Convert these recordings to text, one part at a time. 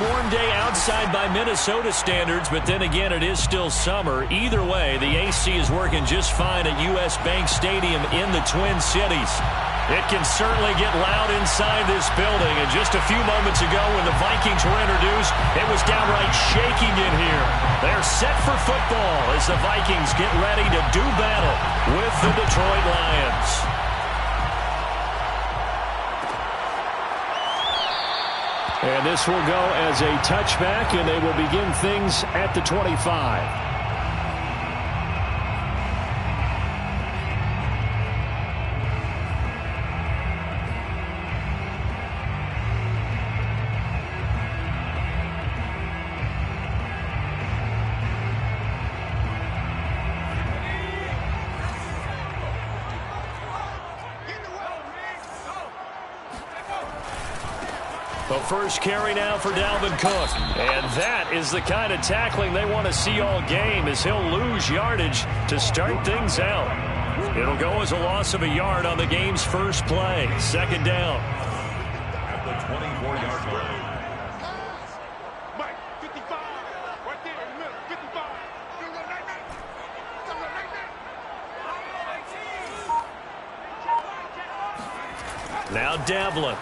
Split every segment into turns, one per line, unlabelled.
warm day outside by Minnesota standards, but then again, it is still summer. Either way, the AC is working just fine at U.S. Bank Stadium in the Twin Cities. It can certainly get loud inside this building, and just a few moments ago when the Vikings were introduced, it was downright shaking in here. They're set for football as the Vikings get ready to do battle with the Detroit Lions. And this will go as a touchback, and they will begin things at the 25. The first carry now for Dalvin Cook. And that is the kind of tackling they want to see all game, as he'll lose yardage to start things out. It'll go as a loss of a yard on the game's first play. Second down.
At the 24-yard line.
Now Devlin.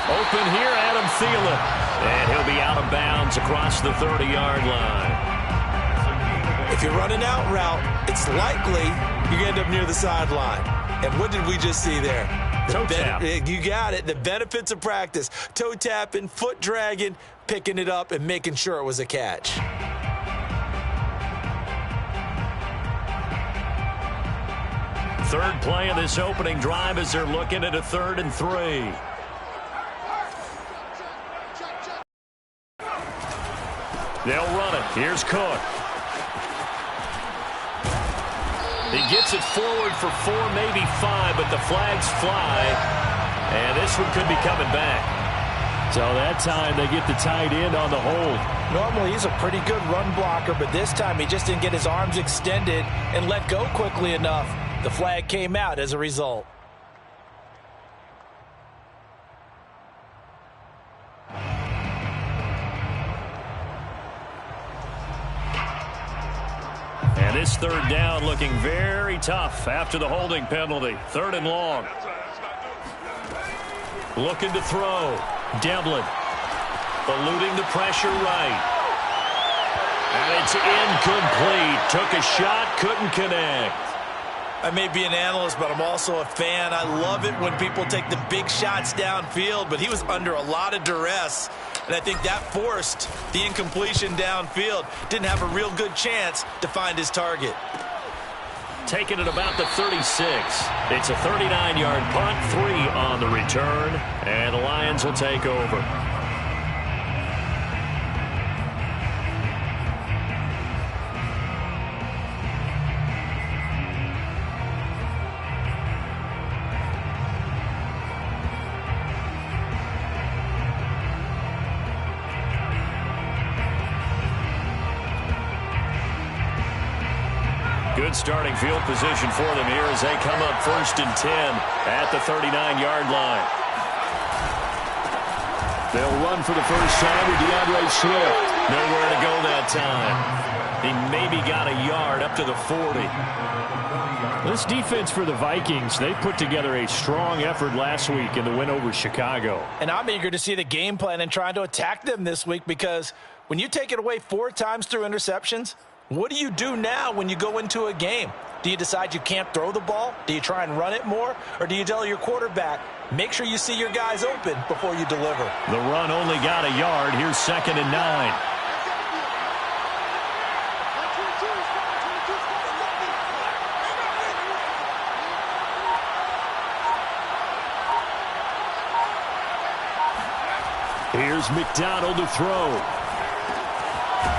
Open here, Adam Thielen. And he'll be out of bounds across the 30-yard line.
If you're running out route, it's likely you're going to end up near the sideline. And what did we just see there?
Toe tap.
You got it. The benefits of practice. Toe tapping, foot dragging, picking it up, and making sure it was a catch.
Third play of this opening drive as they're looking at a 3rd and 3. They'll run it. Here's Cook. He gets it forward for 4, maybe 5, but the flags fly. And this one could be coming back. So that time they get the tight end on the hold.
Normally he's a pretty good run blocker, but this time he just didn't get his arms extended and let go quickly enough. The flag came out as a result.
And this 3rd down looking very tough after the holding penalty. 3rd and long. Looking to throw. Devlin. Eluding the pressure right. And it's incomplete. Took a shot, couldn't connect.
I may be an analyst, but I'm also a fan. I love it when people take the big shots downfield, but he was under a lot of duress. And I think that forced the incompletion downfield. Didn't have a real good chance to find his target.
Taking it about the 36. It's a 39-yard punt, 3 on the return, and the Lions will take over. Good starting field position for them here as they come up 1st and 10 at the 39-yard line. They'll run for the first time with DeAndre Swift. Nowhere to go that time. He maybe got a yard up to the 40. This defense for the Vikings, they put together a strong effort last week in the win over Chicago.
And I'm eager to see the game plan and trying to attack them this week, because when you take it away 4 times through interceptions, what do you do now when you go into a game? Do you decide you can't throw the ball? Do you try and run it more? Or do you tell your quarterback, make sure you see your guys open before you deliver?
The run only got a yard. Here's 2nd and 9. Here's McDonald to throw.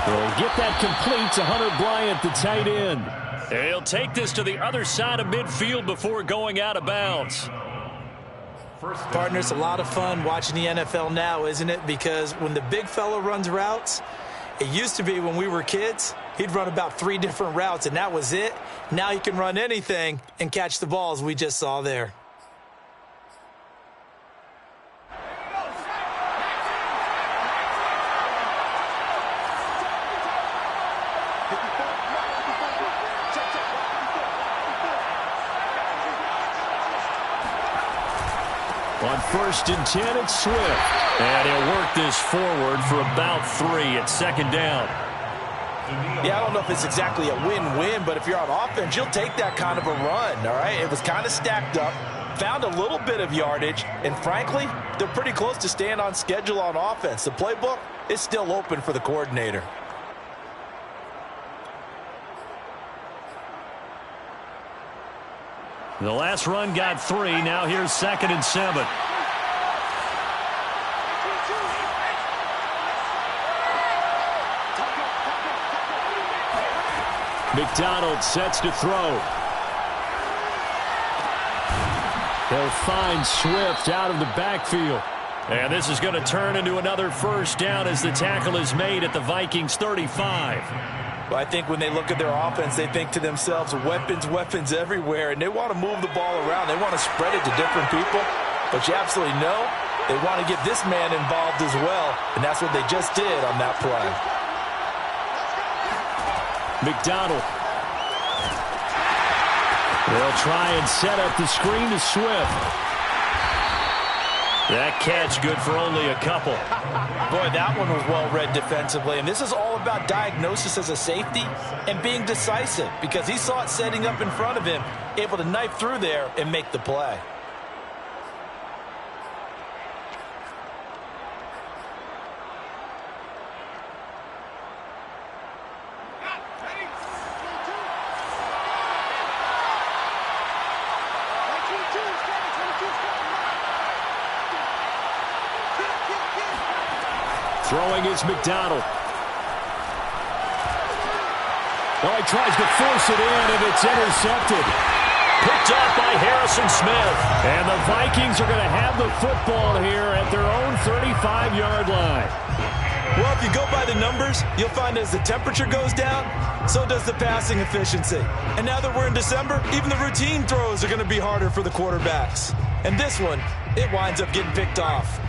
They'll get that complete to Hunter Bryant, the tight end. He'll take this to the other side of midfield before going out of bounds.
Partner, it's a lot of fun watching the NFL now, isn't it? Because when the big fella runs routes, it used to be when we were kids, he'd run about 3 different routes, and that was it. Now he can run anything and catch the balls we just saw there.
On 1st and 10, it's Swift. And he'll work this forward for about 3 at 2nd down.
Yeah, I don't know if it's exactly a win-win, but if you're on offense, you'll take that kind of a run, all right? It was kind of stacked up, found a little bit of yardage, and frankly, they're pretty close to staying on schedule on offense. The playbook is still open for the coordinator.
The last run got 3. Now here's 2nd and 7. McDonald sets to throw. He'll find Swift out of the backfield. And this is going to turn into another 1st down as the tackle is made at the Vikings 35.
Well, I think when they look at their offense, they think to themselves, weapons, weapons everywhere, and they want to move the ball around. They want to spread it to different people. But you absolutely know they want to get this man involved as well, and that's what they just did on that play.
McDonald. They'll try and set up the screen to Swift. That catch good for only a couple.
Boy, that one was well read defensively. And this is all about diagnosis as a safety and being decisive, because he saw it setting up in front of him, able to knife through there and make the play.
Throwing is McDonald. Oh, he tries to force it in, and it's intercepted. Picked off by Harrison Smith. And the Vikings are going to have the football here at their own 35-yard line.
Well, if you go by the numbers, you'll find as the temperature goes down, so does the passing efficiency. And now that we're in December, even the routine throws are going to be harder for the quarterbacks. And this one, it winds up getting picked off.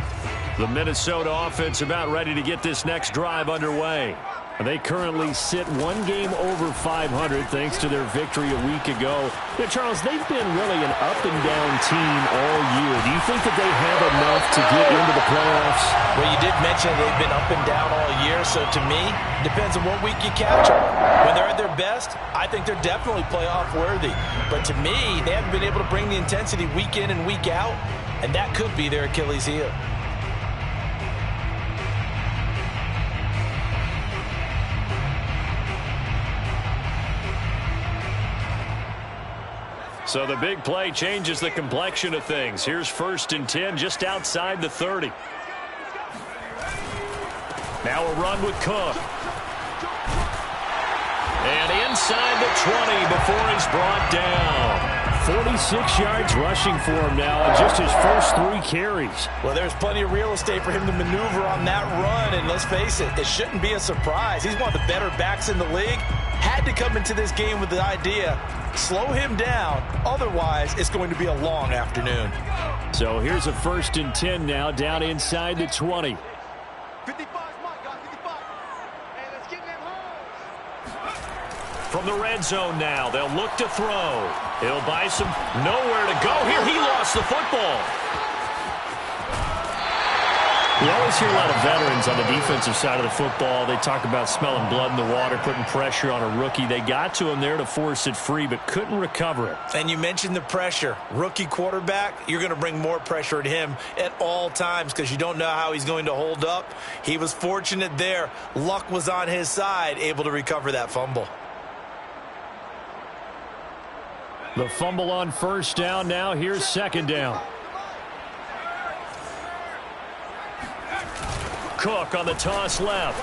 The Minnesota offense about ready to get this next drive underway. They currently sit 1 game over 500 thanks to their victory a week ago. Yeah, Charles, they've been really an up-and-down team all year. Do you think that they have enough to get into the playoffs?
Well, you did mention they've been up and down all year, so to me, depends on what week you catch them. When they're at their best, I think they're definitely playoff-worthy. But to me, they haven't been able to bring the intensity week in and week out, and that could be their Achilles heel.
So the big play changes the complexion of things. Here's 1st and 10 just outside the 30. Now a run with Cook. And inside the 20 before he's brought down. 46 yards rushing for him now in just his first 3 carries.
Well, there's plenty of real estate for him to maneuver on that run, and let's face it, it shouldn't be a surprise. He's one of the better backs in the league. Had to come into this game with the idea, slow him down, otherwise it's going to be a long afternoon.
So here's a 1st and 10 now, down inside the 20.
55, got 55. Hey, let's get them home.
From the red zone now, they'll look to throw. He'll buy some, nowhere to go here. He lost the football. We always hear a lot of veterans on the defensive side of the football. They talk about smelling blood in the water, putting pressure on a rookie. They got to him there to force it free, but couldn't recover it.
And you mentioned the pressure. Rookie quarterback, you're going to bring more pressure at him at all times because you don't know how he's going to hold up. He was fortunate there. Luck was on his side, able to recover that fumble.
The fumble on 1st down. Now here's 2nd down. Cook on the toss left.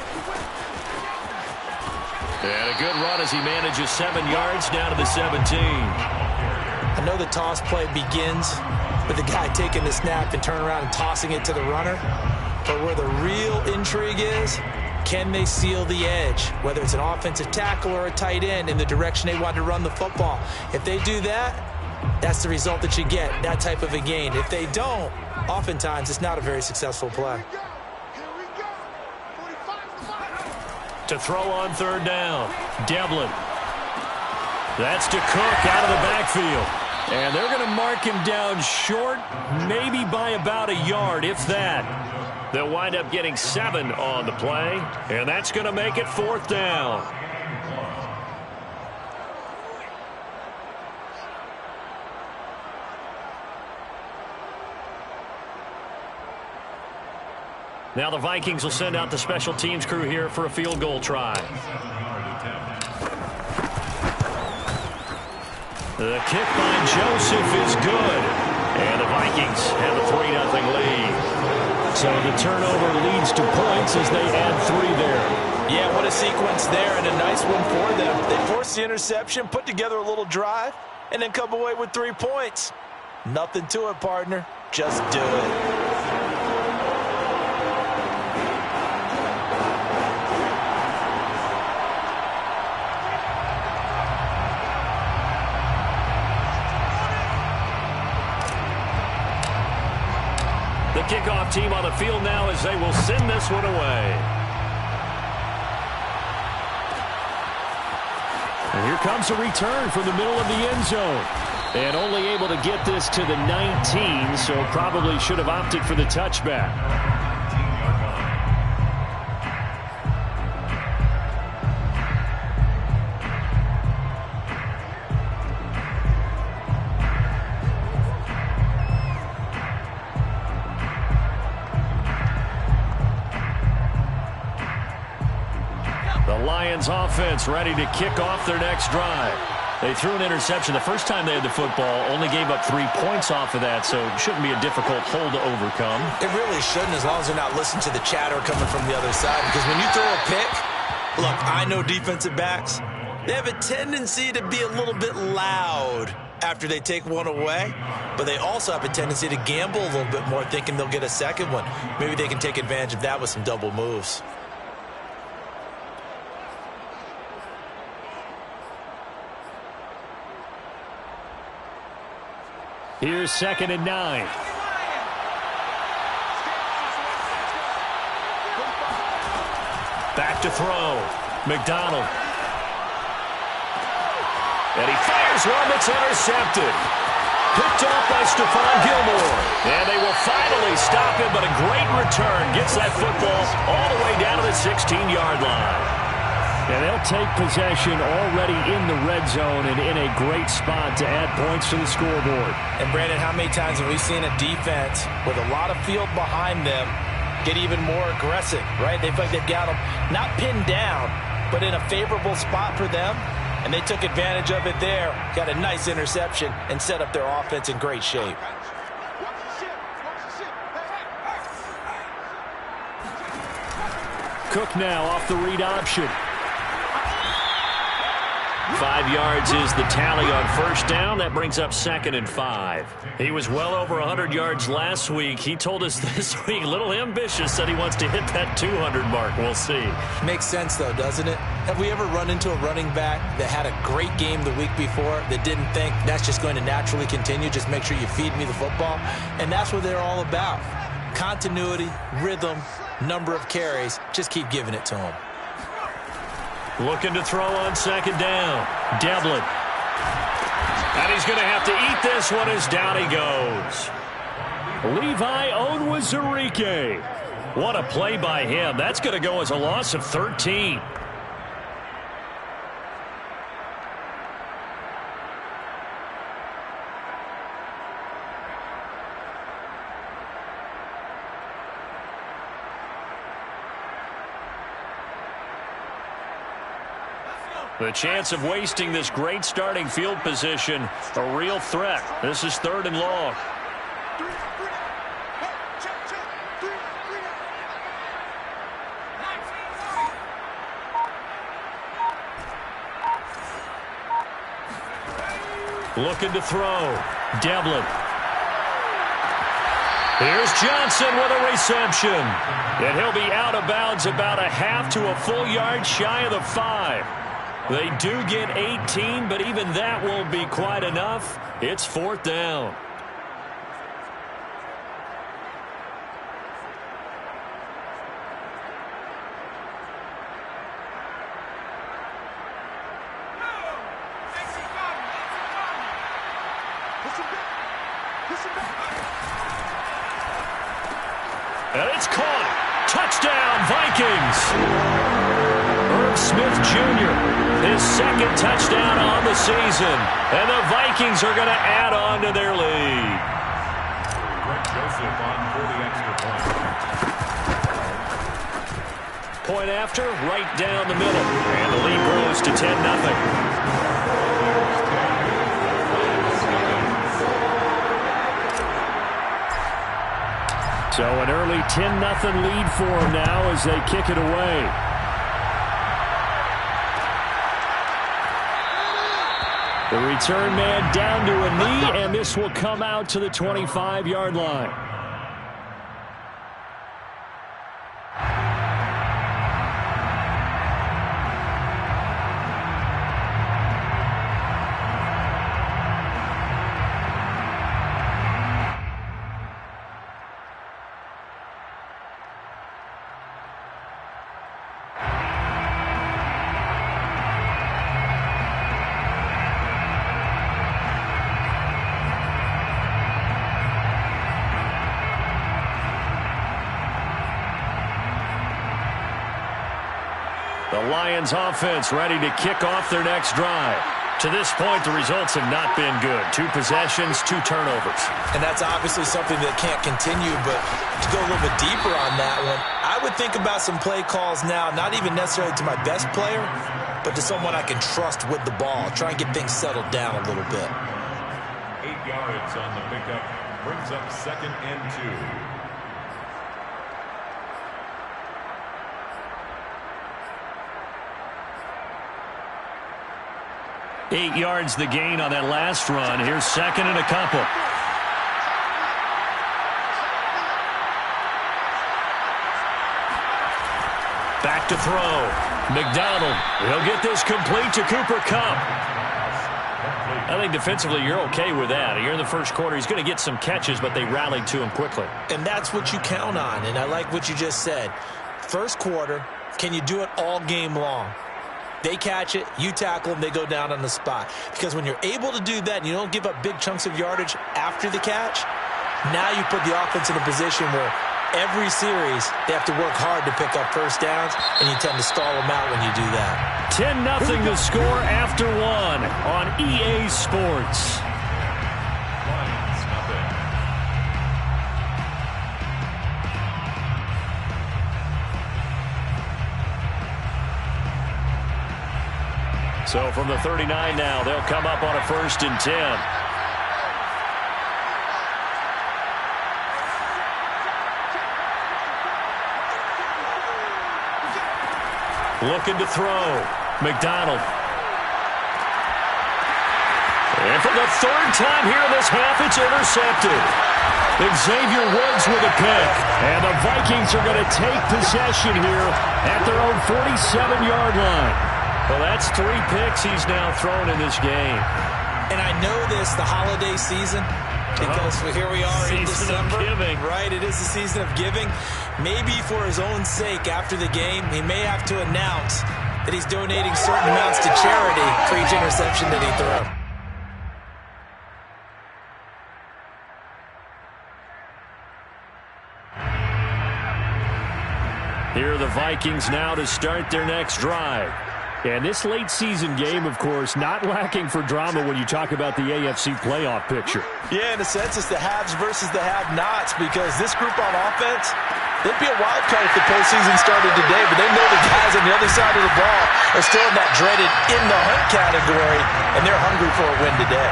And a good run as he manages 7 yards down to the 17.
I know the toss play begins with the guy taking the snap and turning around and tossing it to the runner. But where the real intrigue is, can they seal the edge? Whether it's an offensive tackle or a tight end in the direction they want to run the football. If they do that, that's the result that you get, that type of a gain. If they don't, oftentimes it's not a very successful play.
To throw on 3rd down. Devlin. That's to Cook out of the backfield. And they're going to mark him down short, maybe by about a yard, if that. They'll wind up getting 7 on the play, and that's going to make it 4th down. Now the Vikings will send out the special teams crew here for a field goal try. The kick by Joseph is good. And the Vikings have a 3-0 lead. So the turnover leads to points as they add 3 there.
Yeah, what a sequence there, and a nice one for them. They forced the interception, put together a little drive, and then come away with 3 points. Nothing to it, partner. Just do it.
The kickoff team on the field now as they will send this one away. And here comes a return from the middle of the end zone. And only able to get this to the 19, so probably should have opted for the touchback. Offense ready to kick off their next drive. They threw an interception the first time they had the football, only gave up 3 points off of that, so it shouldn't be a difficult hole to overcome.
It really shouldn't, as long as they're not listening to the chatter coming from the other side, because when you throw a pick, look, I know defensive backs, they have a tendency to be a little bit loud after they take one away, but they also have a tendency to gamble a little bit more, thinking they'll get a second one. Maybe they can take advantage of that with some double moves.
Here's 2nd and 9. Back to throw. McDonald. And he fires one that's intercepted. Picked off by Stephon Gilmore. And they will finally stop him, but a great return. Gets that football all the way down to the 16-yard line. And they'll take possession already in the red zone and in a great spot to add points to the scoreboard.
And, Brandon, how many times have we seen a defense with a lot of field behind them get even more aggressive, right? They feel like they've got them not pinned down, but in a favorable spot for them, and they took advantage of it there, got a nice interception, and set up their offense in great shape.
Cook now off the read option. 5 yards is the tally on first down. That brings up 2nd and 5. He was well over 100 yards last week. He told us this week, a little ambitious, said he wants to hit that 200 mark. We'll see.
Makes sense, though, doesn't it? Have we ever run into a running back that had a great game the week before that didn't think that's just going to naturally continue? Just make sure you feed me the football. And that's what they're all about. Continuity, rhythm, number of carries. Just keep giving it to them.
Looking to throw on 2nd down. Devlin. And he's going to have to eat this one as down he goes. Levi Onwuzurike. What a play by him. That's going to go as a loss of 13. The chance of wasting this great starting field position, a real threat. This is 3rd and long. Looking to throw. Devlin. Here's Johnson with a reception. And he'll be out of bounds about a half to a full yard shy of the 5. They do get 18, but even that won't be quite enough. It's 4th down. And it's caught. Touchdown, Vikings. Irv Smith Jr., his second touchdown on the season. And the Vikings are going to add on to their lead.
Greg Joseph on for the extra point.
Point after, right down the middle. And the lead grows to 10-0. So an early 10-0 lead for them now as they kick it away. The return man down to a knee, and this will come out to the 25-yard line. The Lions offense ready to kick off their next drive. To this point, the results have not been good. 2 possessions, 2 turnovers.
And that's obviously something that can't continue, but to go a little bit deeper on that one, I would think about some play calls now, not even necessarily to my best player, but to someone I can trust with the ball. Try and get things settled down a little bit.
8 yards on the pickup. Brings up 2nd and 2.
8 yards the gain on that last run. Here's 2nd and a couple. Back to throw. McDonald. He'll get this complete to Cooper Kupp. I think defensively you're okay with that. You're in the first quarter. He's going to get some catches, but they rallied to him quickly.
And that's what you count on, and I like what you just said. First quarter, can you do it all game long? They catch it, you tackle them, they go down on the spot. Because when you're able to do that and you don't give up big chunks of yardage after the catch, now you put the offense in a position where every series they have to work hard to pick up first downs, and you tend to stall them out when you do that.
10-0 the score after 1 on EA Sports.
Lions, nothing.
So from the 39 now, they'll come up on a 1st and 10. Looking to throw. McDonald. And for the 3rd time here in this half, it's intercepted. Xavier Woods with a pick. And the Vikings are going to take possession here at their own 47-yard line. Well, that's 3 picks he's now thrown in this game.
And I know this, the holiday season, because here we are in December.
Season of giving.
Right, it is the season of giving. Maybe for his own sake after the game, he may have to announce that he's donating certain amounts to charity for each interception that he throws.
Here are the Vikings now to start their next drive. And this late season game, of course, not lacking for drama when you talk about the AFC playoff picture.
Yeah, in a sense, it's the haves versus the have-nots, because this group on offense, they'd be a wild card if the postseason started today, but they know the guys on the other side of the ball are still in that dreaded in-the-hunt category, and they're hungry for a win today.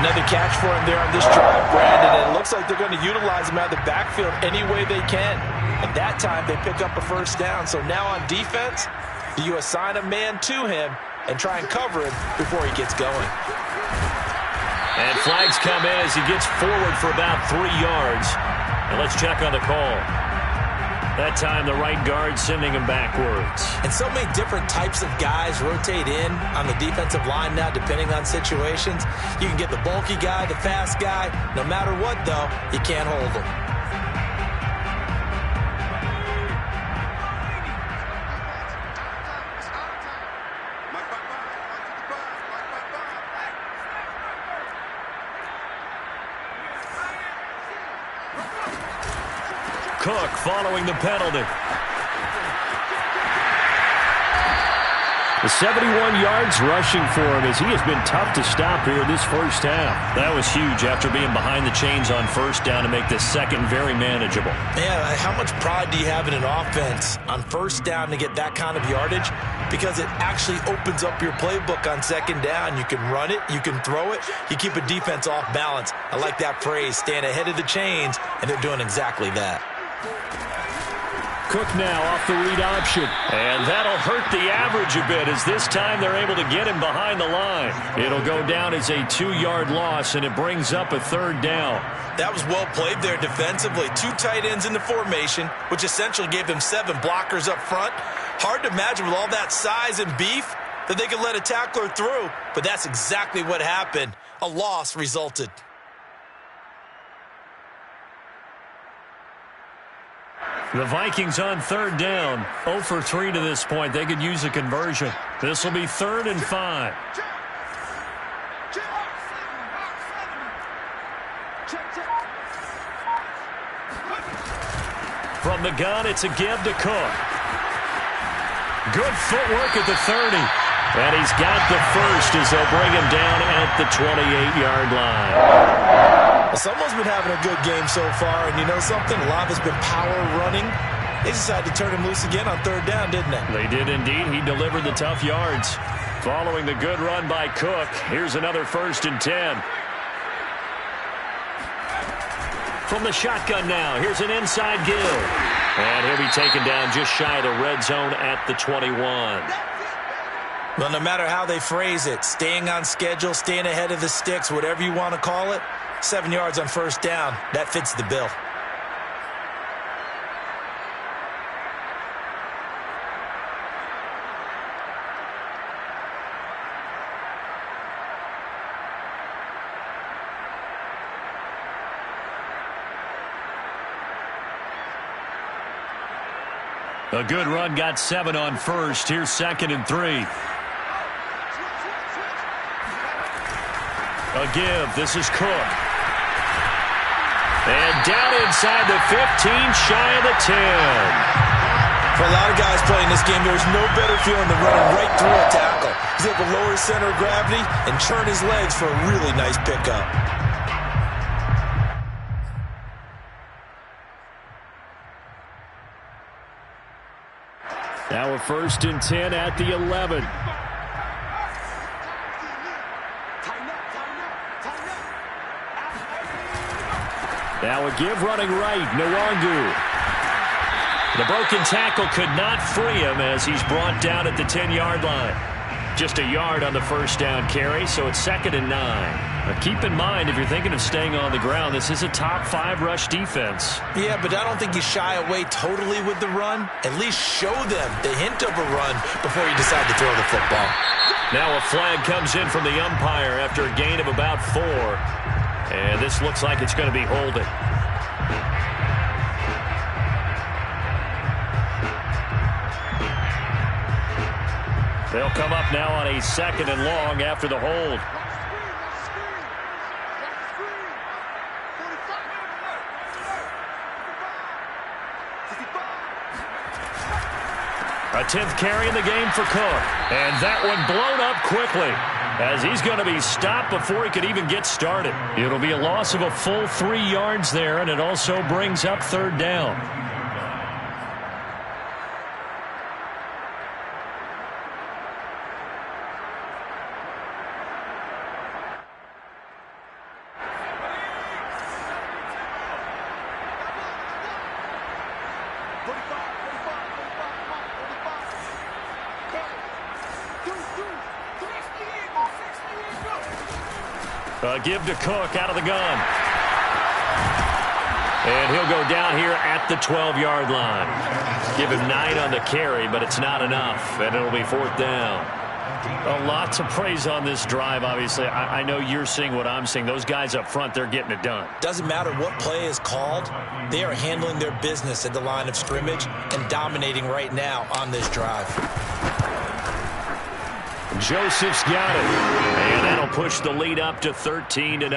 Another catch for him there on this drive, Brandon, and it looks like they're going to utilize him out of the backfield any way they can. And that time, they pick up a first down. So now on defense, do you assign a man to him and try and cover him before he gets going?
And flags come in as he gets forward for about 3 yards. And let's check on the call. That time, the right guard sending him backwards.
And so many different types of guys rotate in on the defensive line now, depending on situations. You can get the bulky guy, the fast guy. No matter what, though, you can't hold him.
Cook following the penalty. The 71 yards rushing for him as he has been tough to stop here this first half. That was huge after being behind the chains on first down to make this second very manageable.
Man, how much pride do you have in an offense on first down to get that kind of yardage? Because it actually opens up your playbook on second down. You can run it, you can throw it, you keep a defense off balance. I like that phrase, stand ahead of the chains, and they're doing exactly that.
Cook now off the read option. And that'll hurt the average a bit as this time they're able to get him behind the line. It'll go down as a 2-yard loss, and it brings up a third down.
That was well played there defensively. 2 tight ends in the formation, which essentially gave them 7 blockers up front. Hard to imagine with all that size and beef that they could let a tackler through, but that's exactly what happened. A loss resulted.
The Vikings on third down, 0 for 3 to this point. They could use a conversion. This will be 3rd and 5. From the gun, it's a give to Cook. Good footwork at the 30. And he's got the first as they'll bring him down at the 28-yard line.
Well, someone's been having a good game so far, and you know something? A lot of it's been power running. They decided to turn him loose again on third down, didn't they?
They did indeed. He delivered the tough yards. Following the good run by Cook, here's another 1st and 10. From the shotgun now, here's an inside give. And he'll be taken down just shy of the red zone at the 21.
Well, no matter how they phrase it, staying on schedule, staying ahead of the sticks, whatever you want to call it, 7 yards on first down, that fits the bill.
A good run got 7 on first. Here's 2nd and 3. A give. This is Cook. And down inside the 15, shy of the 10.
For a lot of guys playing this game, there's no better feeling than running right through a tackle. He's able to lower his center of gravity and turn his legs for a really nice pickup.
Now a 1st and 10 at the 11. Now a give running right, Nwangu. The broken tackle could not free him as he's brought down at the 10-yard line. Just a yard on the first down carry, so it's 2nd and 9. Now keep in mind, if you're thinking of staying on the ground, this is a top 5 rush defense.
Yeah, but I don't think you shy away totally with the run. At least show them the hint of a run before you decide to throw the football.
Now a flag comes in from the umpire after a gain of about 4. And this looks like it's going to be holding. They'll come up now on a 2nd and long after the hold. A 10th carry in the game for Cook. And that one blown up quickly as he's going to be stopped before he could even get started. It'll be a loss of a full 3 yards there, and it also brings up 3rd down. Give to Cook out of the gun. And he'll go down here at the 12-yard line. Give him 9 on the carry, but it's not enough, and it'll be 4th down. A lot to praise on this drive, obviously. I know you're seeing what I'm seeing. Those guys up front, they're getting it done.
Doesn't matter what play is called. They are handling their business at the line of scrimmage and dominating right now on this drive.
Joseph's got it. And that'll push the lead up to 13-0.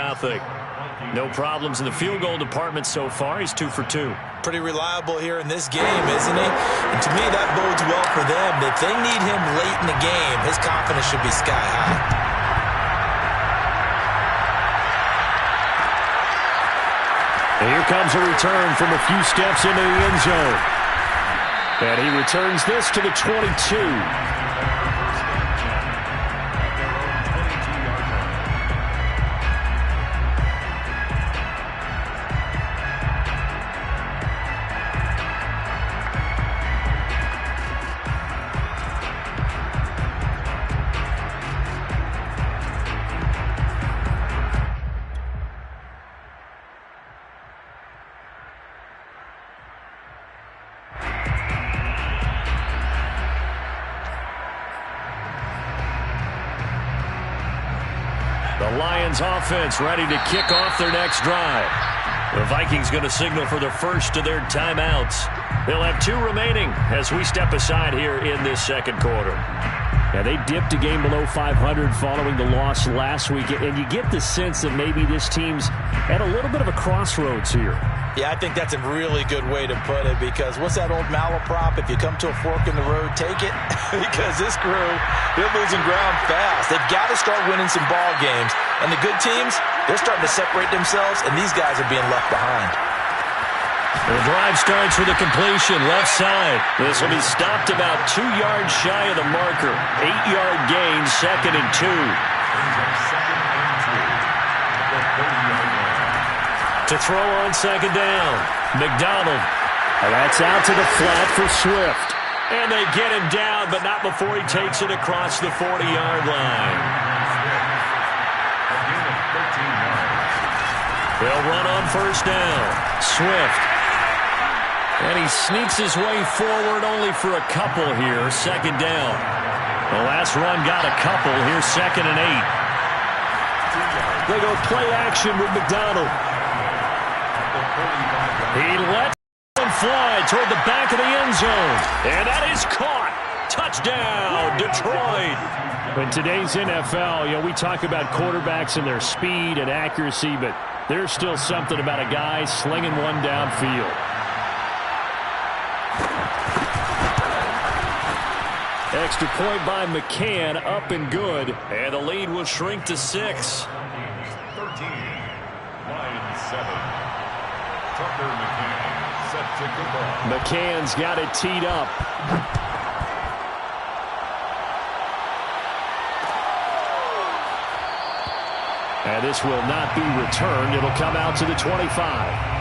No problems in the field goal department so far. He's 2 for 2.
Pretty reliable here in this game, isn't he? And to me, that bodes well for them. If they need him late in the game, his confidence should be sky high.
And here comes a return from a few steps into the end zone. And he returns this to the 22. The Lions offense ready to kick off their next drive. The Vikings going to signal for the first of their timeouts. They'll have 2 remaining as we step aside here in this second quarter.
Yeah, they dipped a game below 500 following the loss last week, and you get the sense that maybe this team's at a little bit of a crossroads here.
Yeah, I think that's a really good way to put it, because what's that old malaprop? If you come to a fork in the road, take it. Because this crew, they're losing ground fast. They've got to start winning some ball games. And the good teams, they're starting to separate themselves, and these guys are being left behind.
The drive starts with a completion left side. This will be stopped about 2 yards shy of the marker. 8-yard gain, 2nd and 2. To throw on 2nd down, McDonald.
And that's out to the flat for Swift.
And they get him down, but not before he takes it across the 40-yard line. They'll run on 1st down. Swift. And he sneaks his way forward only for a couple here. 2nd down. The last run got a couple. Here's 2nd and 8. They go play action with McDonald. He lets him fly toward the back of the end zone. And that is caught. Touchdown, Detroit.
In today's NFL, we talk about quarterbacks and their speed and accuracy, but there's still something about a guy slinging one downfield. Extra point by McCann, up and good.
And the lead will shrink to 6.
13, Lions 7. Tucker McCann set to kick off.
McCann's got it teed up. And this will not be returned. It'll come out to the 25.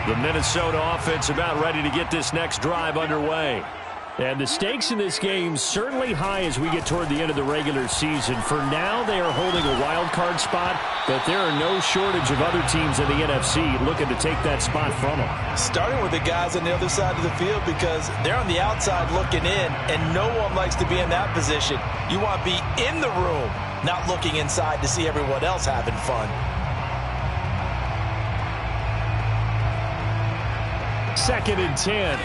The Minnesota offense about ready to get this next drive underway.
And the stakes in this game certainly high as we get toward the end of the regular season. For now, they are holding a wild card spot, but there are no shortage of other teams in the NFC looking to take that spot from them.
Starting with the guys on the other side of the field, because they're on the outside looking in, and no one likes to be in that position. You want to be in the room, not looking inside to see everyone else having fun.
2nd and 10.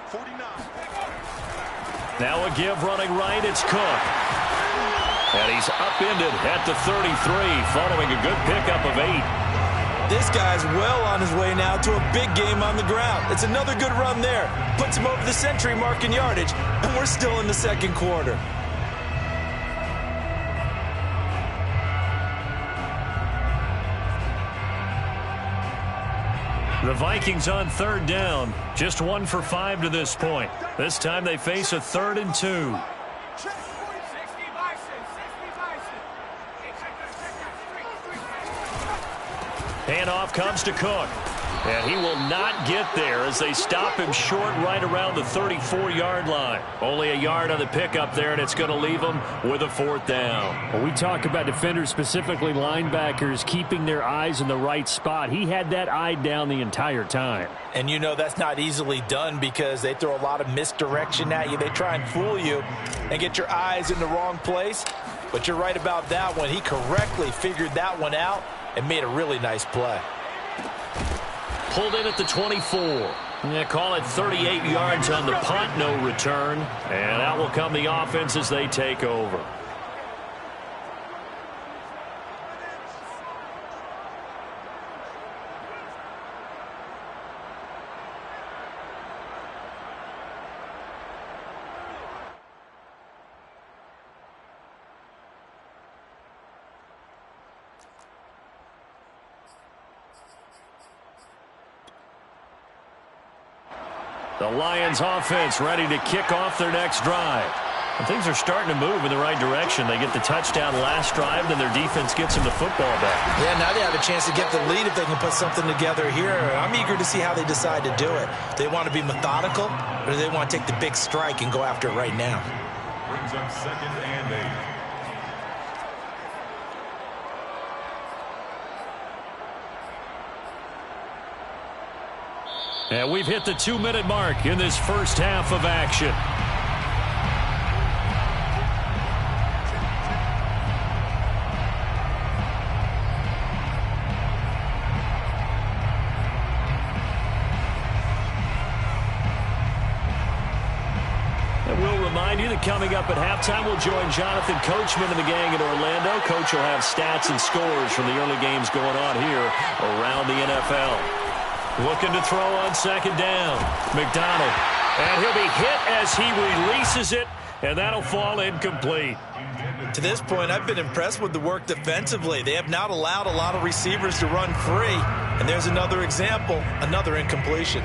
49.
Now a give running right, it's Cook. And he's upended at the 33 following a good pickup of 8.
This guy's well on his way now to a big game on the ground. It's another good run there. Puts him over the century mark in yardage, and we're still in the second quarter.
The Vikings on 3rd down. Just 1 for 5 to this point. This time they face a 3rd and 2. Handoff comes to Cook. And he will not get there as they stop him short right around the 34-yard line. Only a yard on the pickup there, and it's going to leave him with a 4th down.
Well, we talk about defenders, specifically linebackers, keeping their eyes in the right spot. He had that eye down the entire time.
And you know that's not easily done because they throw a lot of misdirection at you. They try and fool you and get your eyes in the wrong place. But you're right about that one. He correctly figured that one out and made a really nice play.
Pulled in at the 24. Yeah, call it 38 yards on the punt, no return. And out will come the offense as they take over. The Lions offense ready to kick off their next drive. And things are starting to move in the right direction. They get the touchdown last drive, then their defense gets them the football back.
Yeah, now they have a chance to get the lead if they can put something together here. I'm eager to see how they decide to do it. They want to be methodical, or do they want to take the big strike and go after it right now?
Brings up 2nd and 8.
And we've hit the 2-minute mark in this first half of action. And we'll remind you that coming up at halftime, we'll join Jonathan Coachman and the gang in Orlando. Coach will have stats and scores from the early games going on here around the NFL. Looking to throw on 2nd down. McDonald. And he'll be hit as he releases it, and that'll fall incomplete.
To this point, I've been impressed with the work defensively. They have not allowed a lot of receivers to run free. And there's another example, another incompletion.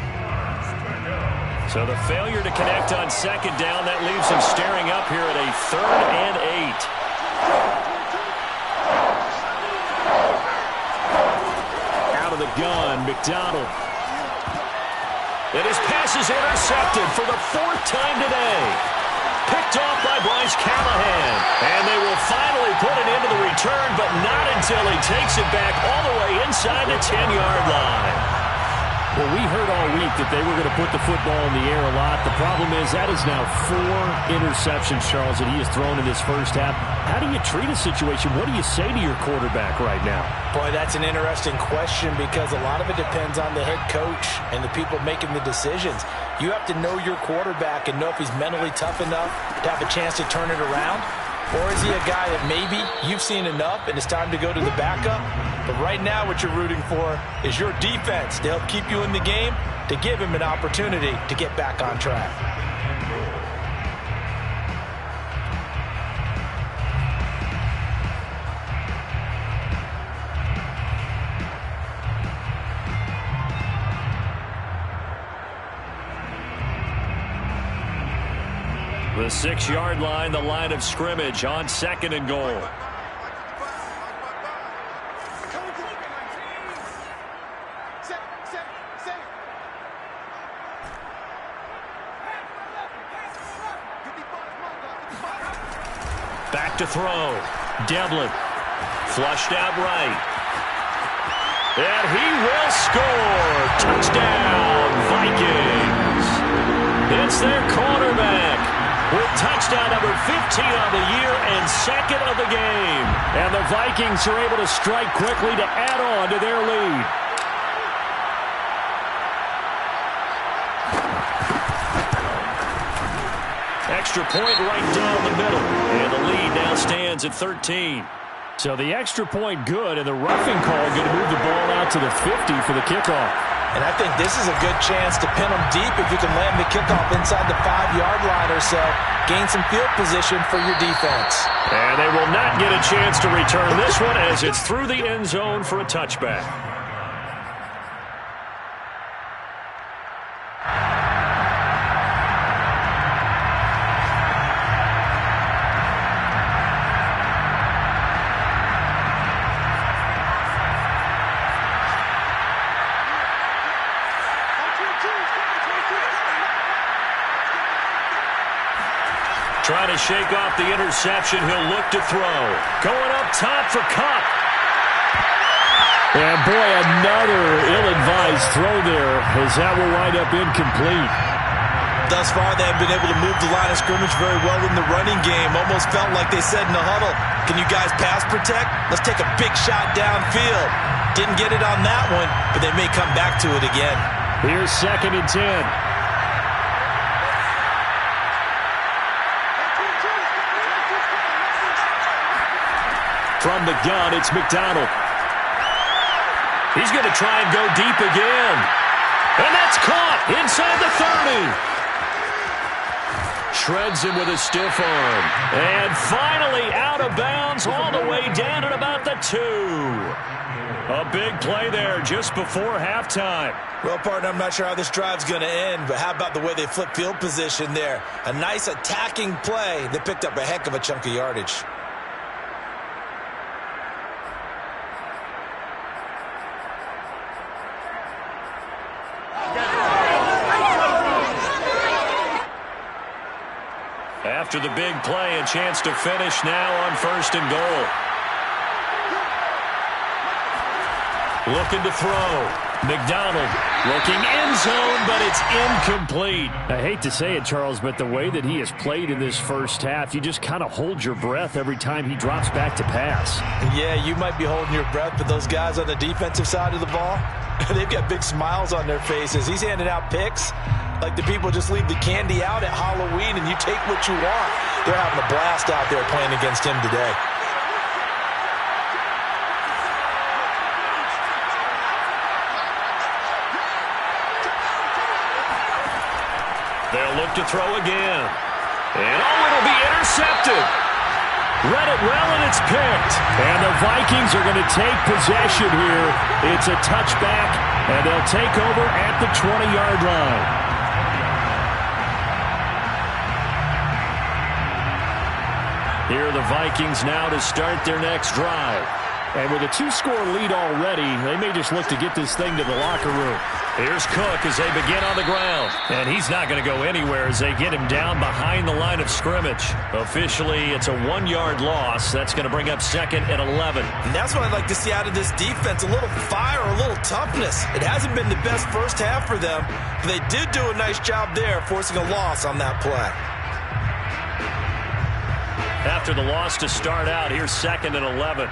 So the failure to connect on 2nd down, that leaves him staring up here at a 3rd and 8. Out of the gun, McDonald. And his pass is intercepted for the 4th time today. Picked off by Bryce Callahan. And they will finally put it into the return, but not until he takes it back all the way inside the 10-yard line.
Well, we heard all week that they were going to put the football in the air a lot. The problem is that is now 4 interceptions, Charles, that he has thrown in this first half. How do you treat a situation? What do you say to your quarterback right now?
Boy, that's an interesting question because a lot of it depends on the head coach and the people making the decisions. You have to know your quarterback and know if he's mentally tough enough to have a chance to turn it around. Or is he a guy that maybe you've seen enough and it's time to go to the backup? But right now what you're rooting for is your defense to help keep you in the game, to give him an opportunity to get back on track.
The 6-yard line, the line of scrimmage on 2nd and goal. Back to throw. Devlin. Flushed out right. And he will score. Touchdown, Vikings. It's their cornerback with touchdown number 15 on the year and 2nd of the game. And the Vikings are able to strike quickly to add on to their lead. Extra point right down the middle. And the lead now stands at 13.
So the extra point good, and the roughing call going to move the ball out to the 50 for the kickoff.
And I think this is a good chance to pin them deep if you can land the kickoff inside the 5-yard line or so. Gain some field position for your defense.
And they will not get a chance to return this one as it's through the end zone for a touchback. Trying to shake off the interception. He'll look to throw. Going up top for Kupp.
And boy, another ill-advised throw there as that will wind up incomplete.
Thus far, they have been able to move the line of scrimmage very well in the running game. Almost felt like they said in the huddle, can you guys pass protect? Let's take a big shot downfield. Didn't get it on that one, but they may come back to it again.
Here's 2nd and 10. From the gun, it's McDonald.
He's going to try and go deep again. And that's caught inside the 30. Shreds him with a stiff arm. And finally out of bounds all the way down at about the 2. A big play there just before halftime.
Well, partner, I'm not sure how this drive's going to end, but how about the way they flip field position there? A nice attacking play that picked up a heck of a chunk of yardage.
After the big play, a chance to finish now on 1st and goal. Looking to throw. McDonald looking end zone, but it's incomplete.
I hate to say it, Charles, but the way that he has played in this first half, you just kind of hold your breath every time he drops back to pass.
Yeah, you might be holding your breath, but those guys on the defensive side of the ball, they've got big smiles on their faces. He's handing out picks like the people just leave the candy out at Halloween and you take what you want. They're having a blast out there playing against him today.
They'll look to throw again. And it'll be intercepted. Read it well, and it's picked. And the Vikings are going to take possession here. It's a touchback, and they'll take over at the 20-yard line. Here are the Vikings now to start their next drive.
And with a 2-score lead already, they may just look to get this thing to the locker room.
Here's Cook as they begin on the ground. And he's not going to go anywhere as they get him down behind the line of scrimmage. Officially, it's a 1-yard loss. That's going to bring up 2nd and 11.
And that's what I'd like to see out of this defense, a little fire, a little toughness. It hasn't been the best first half for them, but they did do a nice job there forcing a loss on that play.
After the loss to start out, here's 2nd and 11.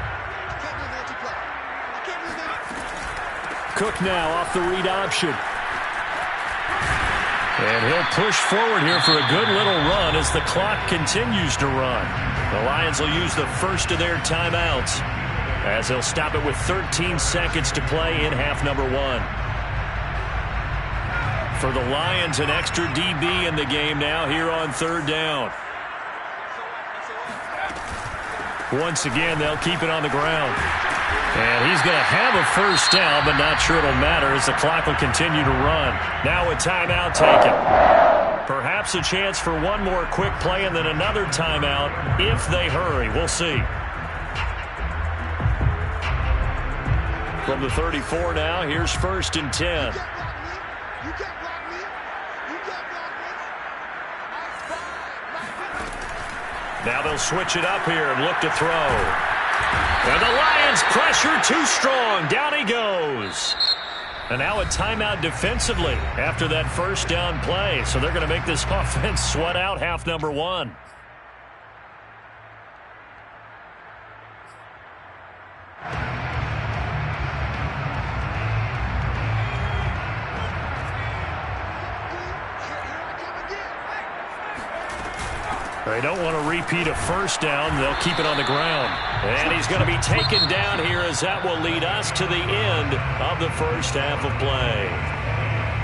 Cook now off the read option.
And he'll push forward here for a good little run as the clock continues to run. The Lions will use the first of their timeouts as they'll stop it with 13 seconds to play in half number 1. For the Lions, an extra DB in the game now here on 3rd down. Once again, they'll keep it on the ground. And he's going to have a first down, but not sure it'll matter as the clock will continue to run. Now a timeout taken. Perhaps a chance for one more quick play and then another timeout if they hurry. We'll see. From the 34 now, here's 1st and 10. Now they'll switch it up here and look to throw. And the Lions pressure too strong. Down he goes. And now a timeout defensively after that first down play. So they're going to make this offense sweat out half number 1. They don't want to repeat a first down. They'll keep it on the ground. And he's going to be taken down here as that will lead us to the end of the first half of play.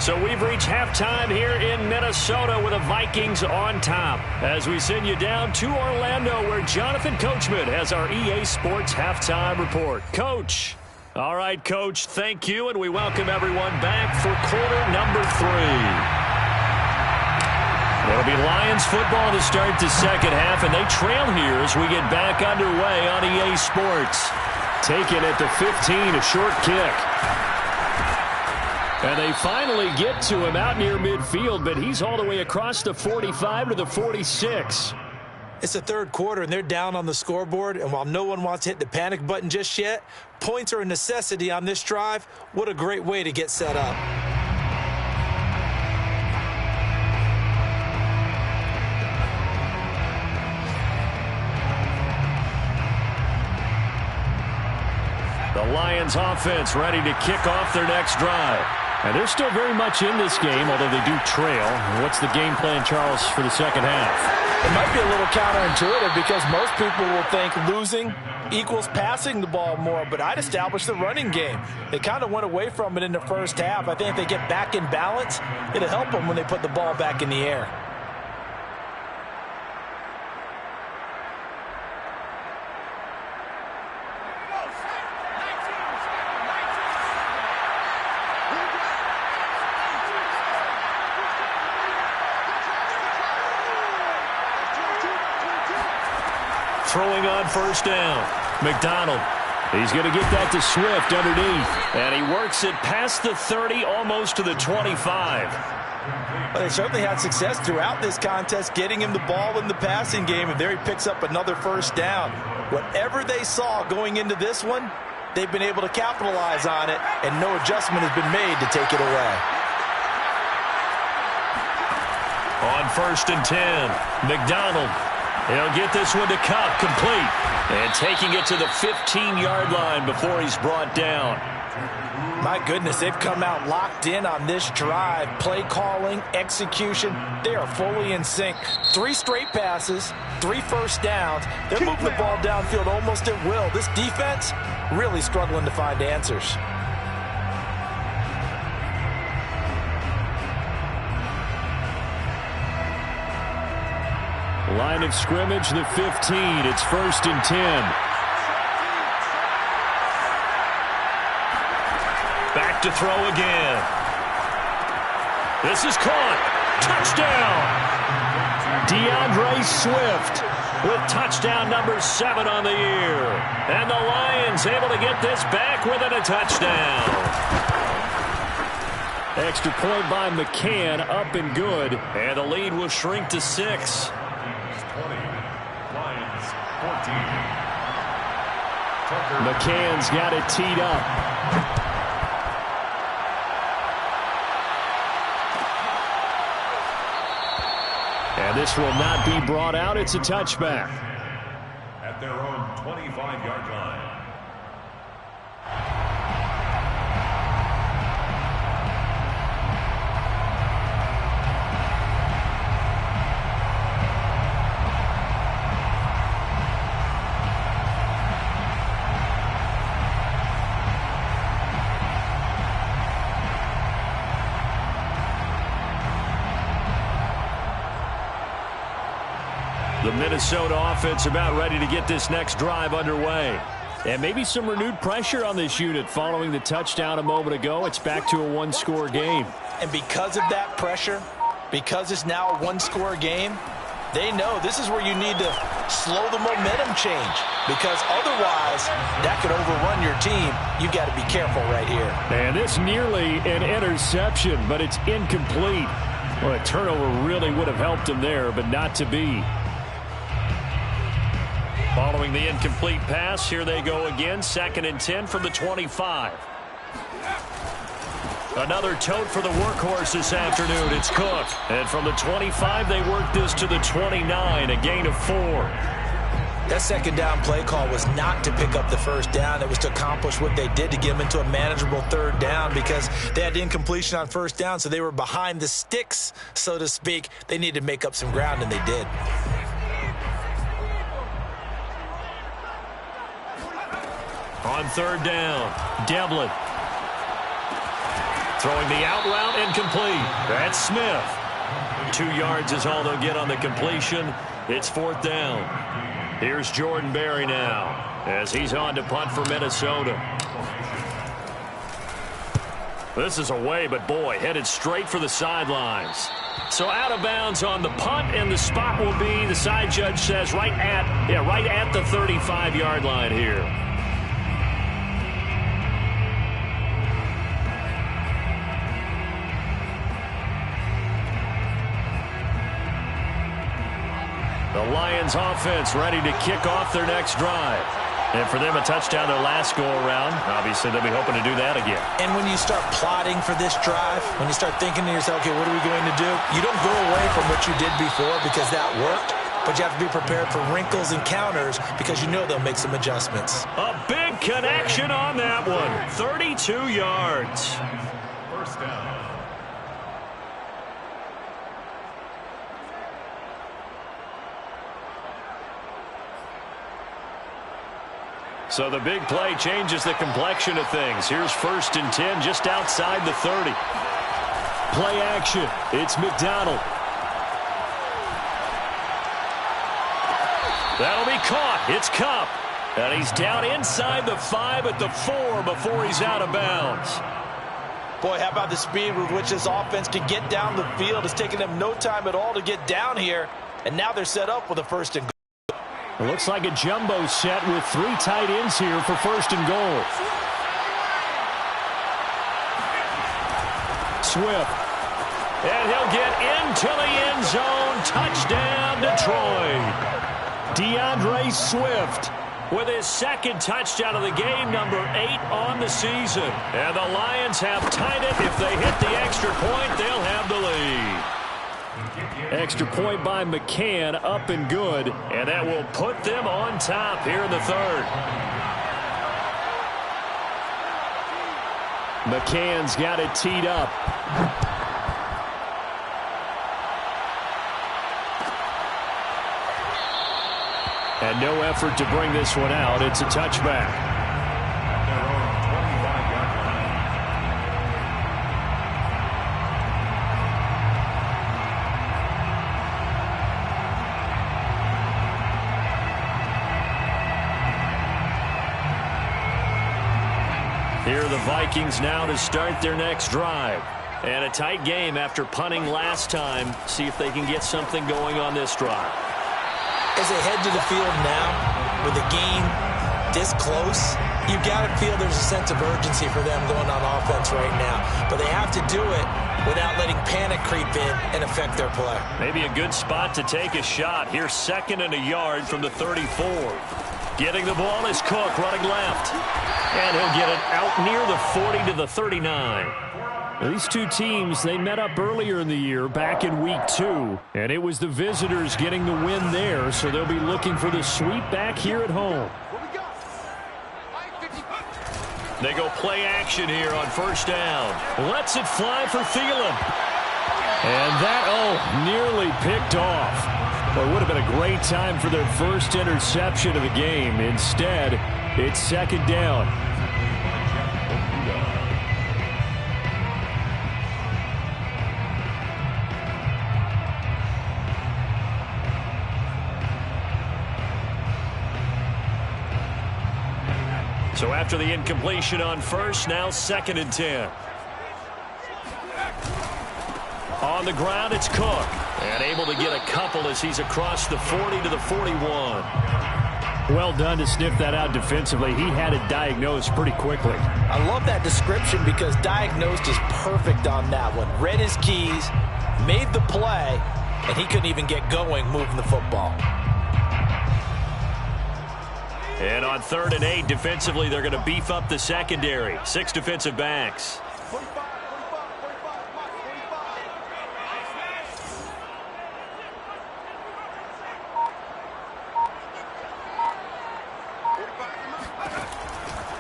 So we've reached halftime here in Minnesota with the Vikings on top as we send you down to Orlando where Jonathan Coachman has our EA Sports halftime report. Coach. All right, Coach, thank you, and we welcome everyone back for quarter number 3. It'll be Lions football to start the second half, and they trail here as we get back underway on EA Sports.
Taken at the 15, a short kick. And they finally get to him out near midfield, but he's all the way across the 45 to the 46.
It's the third quarter, and they're down on the scoreboard, and while no one wants to hit the panic button just yet, points are a necessity on this drive. What a great way to get set up.
The Lions offense ready to kick off their next drive. And they're still very much in this game, although they do trail. What's the game plan, Charles, for the second half?
It might be a little counterintuitive because most people will think losing equals passing the ball more, but I'd establish the running game. They kind of went away from it in the first half. I think if they get back in balance, it'll help them when they put the ball back in the air.
Throwing on first down. McDonald. He's going to get that to Swift underneath. And he works it past the 30, almost to the 25.
Well, they certainly had success throughout this contest getting him the ball in the passing game, and there he picks up another first down. Whatever they saw going into this one, they've been able to capitalize on it, and no adjustment has been made to take it away.
On first and 10, McDonald. He'll get this one to Cup, complete. And taking it to the 15-yard line before he's brought down.
My goodness, they've come out locked in on this drive. Play calling, execution, they are fully in sync. 3 straight passes, 3 first downs. They're moving the ball downfield almost at will. This defense really struggling to find answers.
Line of scrimmage, the 15. It's first and 10. Back to throw again. This is caught. Touchdown. DeAndre Swift with touchdown number 7 on the year. And the Lions able to get this back within a touchdown. Extra point by McCann, up and good. And the lead will shrink to 6.
20, Lions 14.
McCann's got it teed up. And this will not be brought out. It's a touchback.
At their own 25-yard line.
The Minnesota offense about ready to get this next drive underway. And maybe some renewed pressure on this unit following the touchdown a moment ago. It's back to a 1-score game.
And because of that pressure, because it's now a 1-score game, they know this is where you need to slow the momentum change, because otherwise that could overrun your team. You've got to be careful right here.
And this nearly an interception, but it's incomplete. Well, a turnover really would have helped him there, but not to be. Following the incomplete pass, here they go again. 2nd and 10 from the 25. Another tote for the workhorse this afternoon. It's Cook. And from the 25, they work this to the 29, a gain of 4.
That second down play call was not to pick up the first down. It was to accomplish what they did to get them into a manageable 3rd down, because they had incompletion on first down, so they were behind the sticks, so to speak. They needed to make up some ground, and they did.
On 3rd down, Devlin. Throwing the out route, incomplete. That's Smith. 2 yards is all they'll get on the completion. It's 4th down. Here's Jordan Berry now as he's on to punt for Minnesota. This is away, but boy, headed straight for the sidelines. So out of bounds on the punt, and the spot will be, the side judge says, right at the 35-yard line here.
The Lions offense ready to kick off their next drive. And for them, a touchdown their last go-around. Obviously, they'll be hoping to do that again.
And when you start plotting for this drive, when you start thinking to yourself, okay, what are we going to do? You don't go away from what you did before because that worked, but you have to be prepared for wrinkles and counters because you know they'll make some adjustments.
A big connection on that one. 32 yards.
First down.
So the big play changes the complexion of things. Here's 1st and 10 just outside the 30. Play action. It's McDonald. That'll be caught. It's Kupp. And he's down inside the 5 at the 4 before he's out of bounds.
Boy, how about the speed with which this offense can get down the field? It's taken them no time at all to get down here. And now they're set up with a 1st and goal.
It looks like a jumbo set with 3 tight ends here for 1st and goal. Swift.
And he'll get into the end zone. Touchdown, Detroit.
DeAndre Swift
with his 2nd touchdown of the game, number 8 on the season. And the Lions have tied it. If they hit the extra point, they'll have the lead.
Extra point by McCann, up and good.
And that will put them on top here in the 3rd.
McCann's got it teed up. And no effort to bring this one out. It's a touchback.
Here are the Vikings now to start their next drive. And a tight game after punting last time. See if they can get something going on this drive.
As they head to the field now, with the game this close, you've got to feel there's a sense of urgency for them going on offense right now. But they have to do it without letting panic creep in and affect their play.
Maybe a good spot to take a shot. Here's 2nd and a yard from the 34. Getting the ball is Cook running left. And he'll get it out near the 40 to the 39.
These two teams, they met up earlier in the year, back in week 2. And it was the visitors getting the win there, so they'll be looking for the sweep back here at home.
They go play action here on 1st down. Lets it fly for Thielen.
And that, nearly picked off. Well, it would have been a great time for their first interception of the game. Instead, it's 2nd down.
So after the incompletion on 1st, now 2nd and 10. On the ground, it's Cook. And able to get a couple as he's across the 40 to the 41.
Well done to sniff that out defensively. He had it diagnosed pretty quickly.
I love that description because diagnosed is perfect on that one. Read his keys, made the play, and he couldn't even get going moving the football.
And on 3rd and 8, defensively, they're going to beef up the secondary. 6 defensive backs.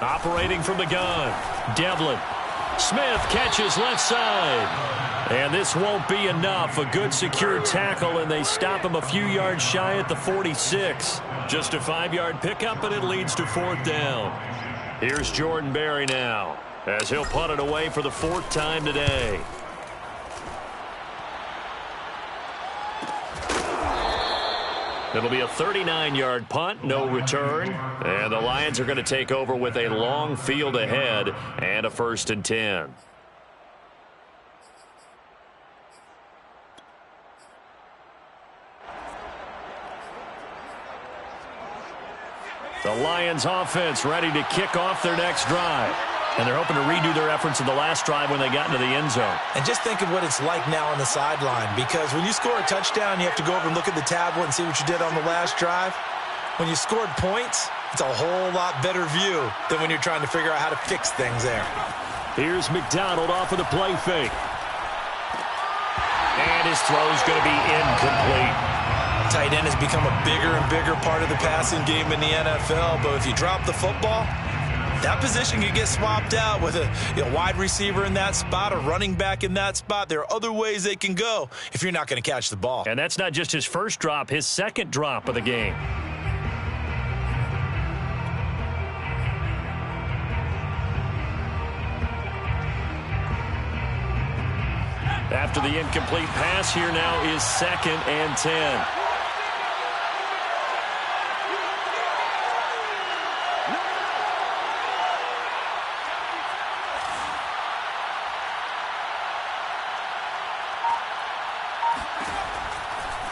Operating from the gun, Devlin. Smith catches left side. And this won't be enough. A good secure tackle, and they stop him a few yards shy at the 46. Just a 5-yard pickup, and it leads to 4th down. Here's Jordan Berry now, as he'll punt it away for the 4th time today. It'll be a 39-yard punt, no return. And the Lions are going to take over with a long field ahead and a 1st and 10. The Lions offense ready to kick off their next drive. And they're hoping to redo their efforts in the last drive when they got into the end zone.
And just think of what it's like now on the sideline, because when you score a touchdown, you have to go over and look at the tablet and see what you did on the last drive. When you scored points, it's a whole lot better view than when you're trying to figure out how to fix things there.
Here's McDonald off of the play fake.
And his throw's going to be incomplete.
Tight end has become a bigger and bigger part of the passing game in the NFL, but if you drop the football, that position can get swapped out with a wide receiver in that spot, a running back in that spot. There are other ways they can go if you're not going to catch the ball.
And that's not just his first drop, his second drop of the game. After the incomplete pass, here now is 2nd and 10.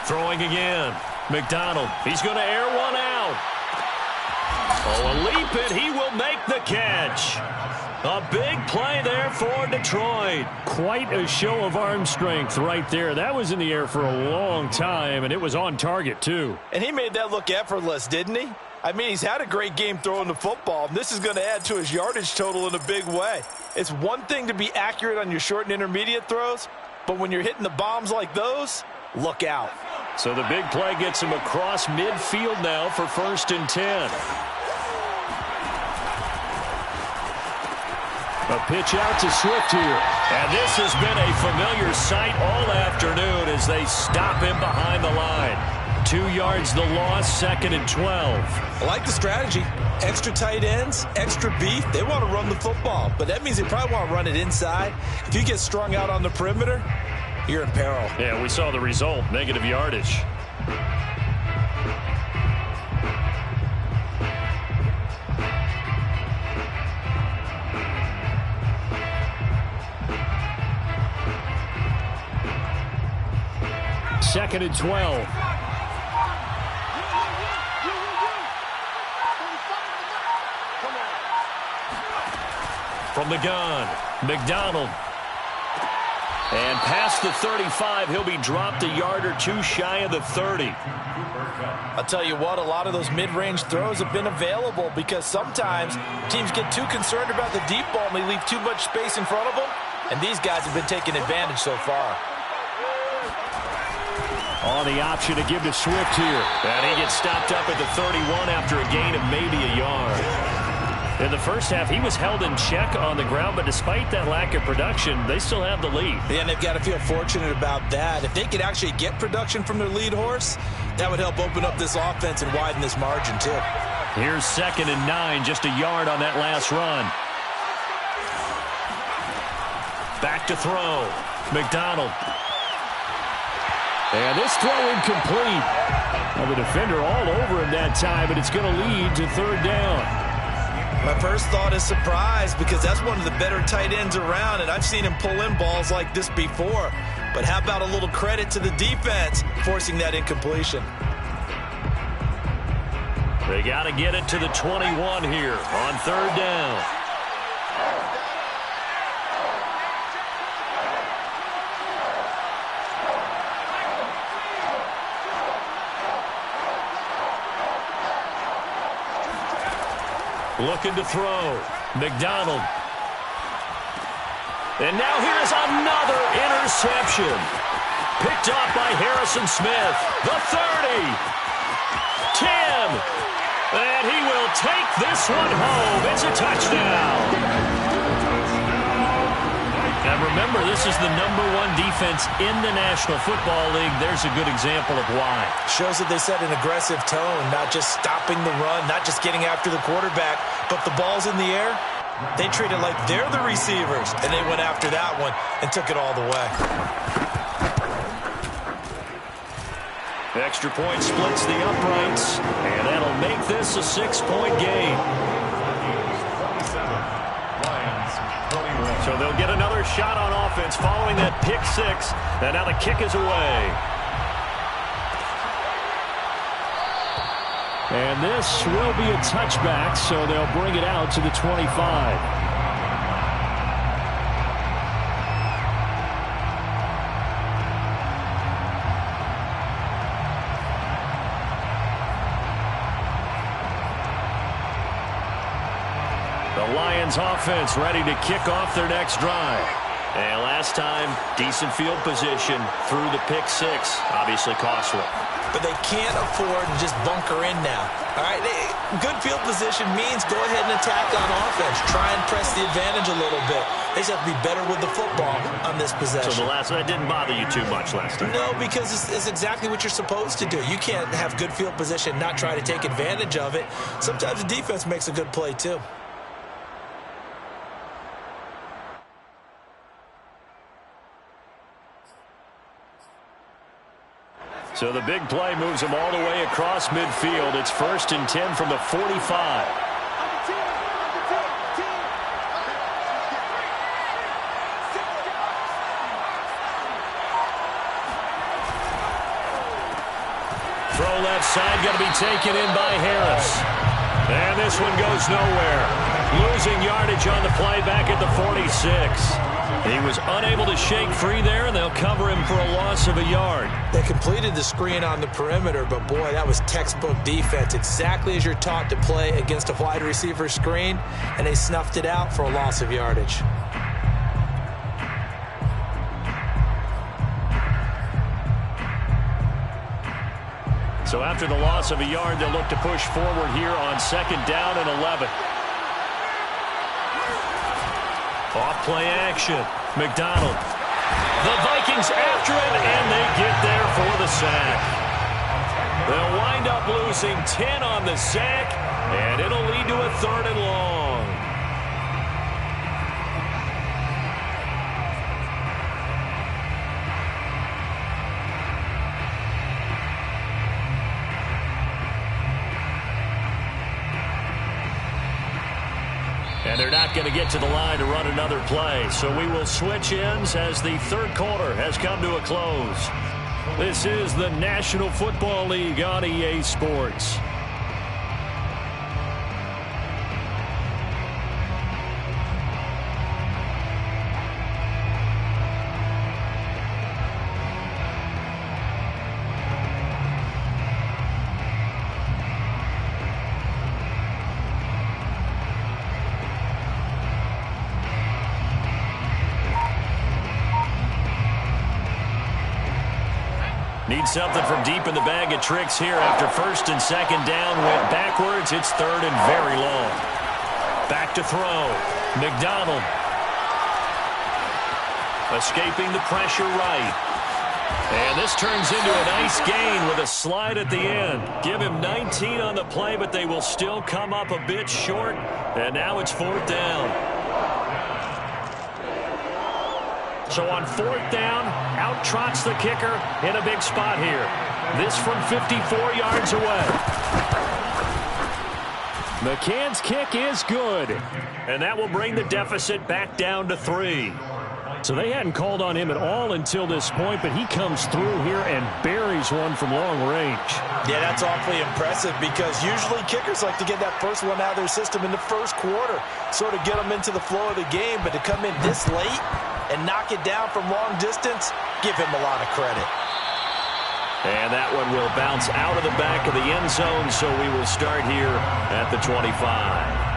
Throwing again. McDonald. He's going to air one out. Oh, a leap it. He will make the catch. A big play there for Detroit.
Quite a show of arm strength right there. That was in the air for a long time, and it was on target, too.
And he made that look effortless, didn't he? I mean, he's had a great game throwing the football, and this is going to add to his yardage total in a big way. It's one thing to be accurate on your short and intermediate throws, but when you're hitting the bombs like those, look out.
So the big play gets him across midfield now for 1st and 10. A pitch out to Swift here. And this has been a familiar sight all afternoon as they stop him behind the line. 2 yards the loss, 2nd and 12.
I like the strategy. Extra tight ends, extra beef. They want to run the football, but that means they probably want to run it inside. If you get strung out on the perimeter, you're in peril.
Yeah, we saw the result, negative yardage.
Second and 12.
From the gun, McDonald. And past the 35, he'll be dropped a yard or two shy of the 30.
I'll tell you what, a lot of those mid-range throws have been available because sometimes teams get too concerned about the deep ball and they leave too much space in front of them, and these guys have been taking advantage so far.
On the option to give to Swift here.
And he gets stopped up at the 31 after a gain of maybe a yard. In the first half, he was held in check on the ground, but despite that lack of production, they still have the lead.
Yeah, and they've got to feel fortunate about that. If they could actually get production from their lead horse, that would help open up this offense and widen this margin, too.
Here's 2nd and 9, just a yard on that last run. Back to throw. McDonald.
And this throw incomplete. Well, the defender all over him that time, but it's going to lead to 3rd down.
My first thought is surprise because that's one of the better tight ends around, and I've seen him pull in balls like this before. But how about a little credit to the defense forcing that incompletion?
They got to get it to the 21 here on 3rd down. Looking to throw. McDonald. And now here's another interception. Picked off by Harrison Smith. The 30. 10. And he will take this one home. It's a touchdown. And remember, this is the #1 defense in the National Football League. There's a good example of why.
Shows that they set an aggressive tone, not just stopping the run, not just getting after the quarterback, but the ball's in the air. They treat it like they're the receivers, and they went after that one and took it all the way.
Extra point splits the uprights, and that'll make this a 6-point game. So they'll get another shot on offense following that pick six, and now the kick is away.
And this will be a touchback, so they'll bring it out to the 25.
The Lions offense ready to kick off their next drive. And last time, decent field position through the pick six. Obviously costly.
But they can't afford to just bunker in now. All right, good field position means go ahead and attack on offense. Try and press the advantage a little bit. They just have to be better with the football on this possession.
So that didn't bother you too much last time?
No, because it's exactly what you're supposed to do. You can't have good field position and not try to take advantage of it. Sometimes the defense makes a good play too.
So the big play moves them all the way across midfield. It's 1st and 10 from the 45. Throw left side, going to be taken in by Harris. And this one goes nowhere. Losing yardage on the play back at the 46. He was unable to shake free there, and they'll cover him for a loss of a yard.
They completed the screen on the perimeter, but boy, that was textbook defense. Exactly as you're taught to play against a wide receiver screen, and they snuffed it out for a loss of yardage.
So after the loss of a yard, they'll look to push forward here on 2nd down and 11. Off play action. McDonald. The Vikings after him, and they get there for the sack. They'll wind up losing 10 on the sack, and it'll lead to a 3rd and long. And they're not going to get to the line to run another play. So we will switch ends as the 3rd quarter has come to a close. This is the National Football League on EA Sports. Need something from deep in the bag of tricks here after 1st and 2nd down. Went backwards. It's 3rd and very long. Back to throw. McDonald. Escaping the pressure right. And this turns into a nice gain with a slide at the end. Give him 19 on the play, but they will still come up a bit short. And now it's 4th down. So on 4th down, out trots the kicker in a big spot here. This from 54 yards away. McCann's kick is good. And that will bring the deficit back down to 3. So they hadn't called on him at all until this point, but he comes through here and buries one from long range.
Yeah, that's awfully impressive because usually kickers like to get that first one out of their system in the 1st quarter, sort of get them into the flow of the game, but to come in this late and knock it down from long distance, give him a lot of credit.
And that one will bounce out of the back of the end zone, so we will start here at the 25.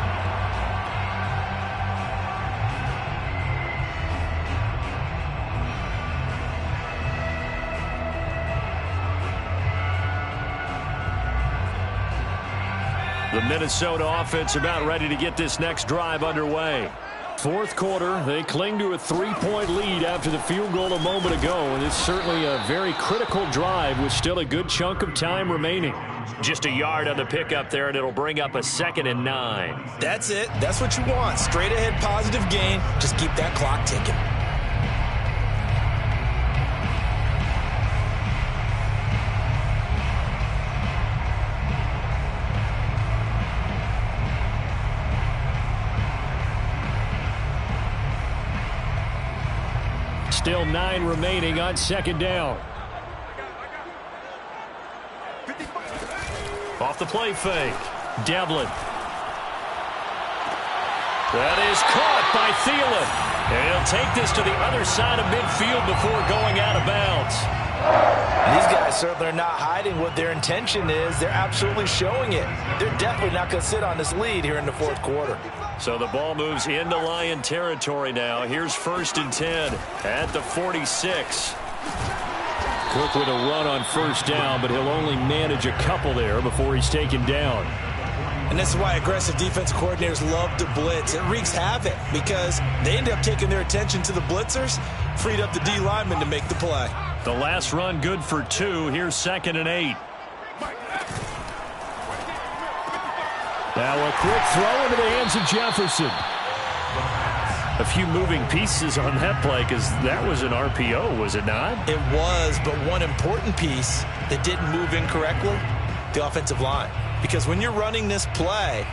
The Minnesota offense about ready to get this next drive underway. 4th quarter, they cling to a 3-point lead after the field goal a moment ago, and it's certainly a very critical drive with still a good chunk of time remaining. Just a yard on the pickup there, and it'll bring up a 2nd and 9.
That's it. That's what you want. Straight ahead positive gain. Just keep that clock ticking.
Still 9 remaining on 2nd down.
Off the play fake. Devlin. That is caught by Thielen. And he'll take this to the other side of midfield before going out of bounds.
These guys certainly are not hiding what their intention is. They're absolutely showing it. They're definitely not going to sit on this lead here in the fourth quarter.
So the ball moves into Lion territory now. Here's 1st and 10 at the 46. Cook with a run on 1st down, but he'll only manage a couple there before he's taken down.
And this is why aggressive defensive coordinators love to blitz. It wreaks havoc because they end up taking their attention to the blitzers, freed up the D lineman to make the play.
The last run good for 2. Here's 2nd and 8.
Now a quick throw into the hands of Jefferson.
A few moving pieces on that play because that was an RPO, was it not?
It was, but one important piece that didn't move incorrectly, the offensive line. Because when you're running this play,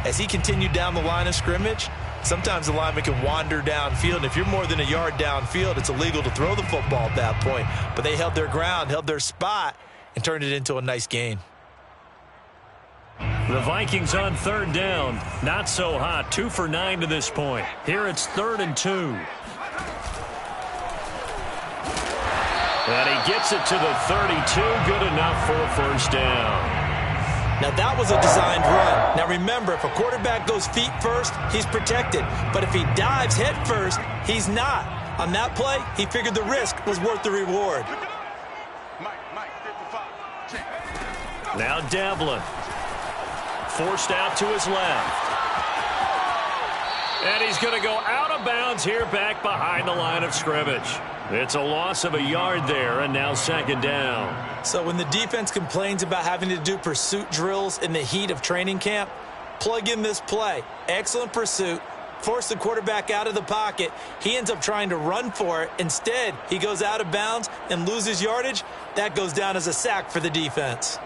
as he continued down the line of scrimmage, sometimes the lineman can wander downfield. And if you're more than a yard downfield, it's illegal to throw the football at that point. But they held their ground, held their spot, and turned it into a nice gain.
The Vikings on 3rd down. Not so hot. 2 for 9 to this point. Here it's 3rd and 2. And he gets it to the 32. Good enough for a 1st down.
Now, that was a designed run. Now, remember, if a quarterback goes feet first, he's protected. But if he dives head first, he's not. On that play, he figured the risk was worth the reward.
Now Devlin. Forced out to his left. And he's going to go out of bounds here back behind the line of scrimmage. It's a loss of a yard there, and now 2nd down.
So when the defense complains about having to do pursuit drills in the heat of training camp, plug in this play. Excellent pursuit. Force the quarterback out of the pocket. He ends up trying to run for it. Instead, he goes out of bounds and loses yardage. That goes down as a sack for the defense.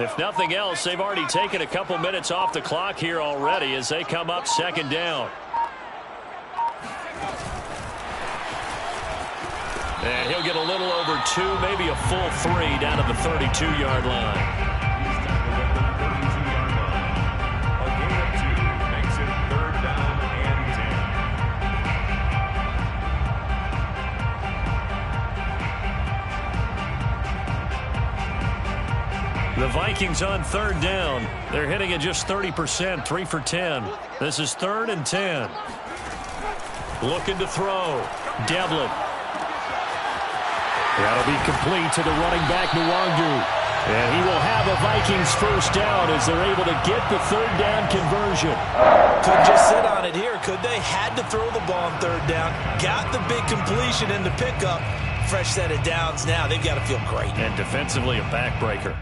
If nothing else, they've already taken a couple minutes off the clock here already as they come up 2nd down. And he'll get a little over 2, maybe a full 3 down to the 32-yard line.
A gain of 2 makes it 3rd down and 10.
The Vikings on 3rd down. They're hitting at just 30%, 3 for 10. This is 3rd and 10. Looking to throw. Devlin.
That'll be complete to the running back, Nwangu. And he will have a Vikings 1st down as they're able to get the 3rd down conversion.
Couldn't just sit on it here, could they? Had to throw the ball on 3rd down. Got the big completion in the pickup. Fresh set of downs now. They've got to feel great.
And defensively a backbreaker.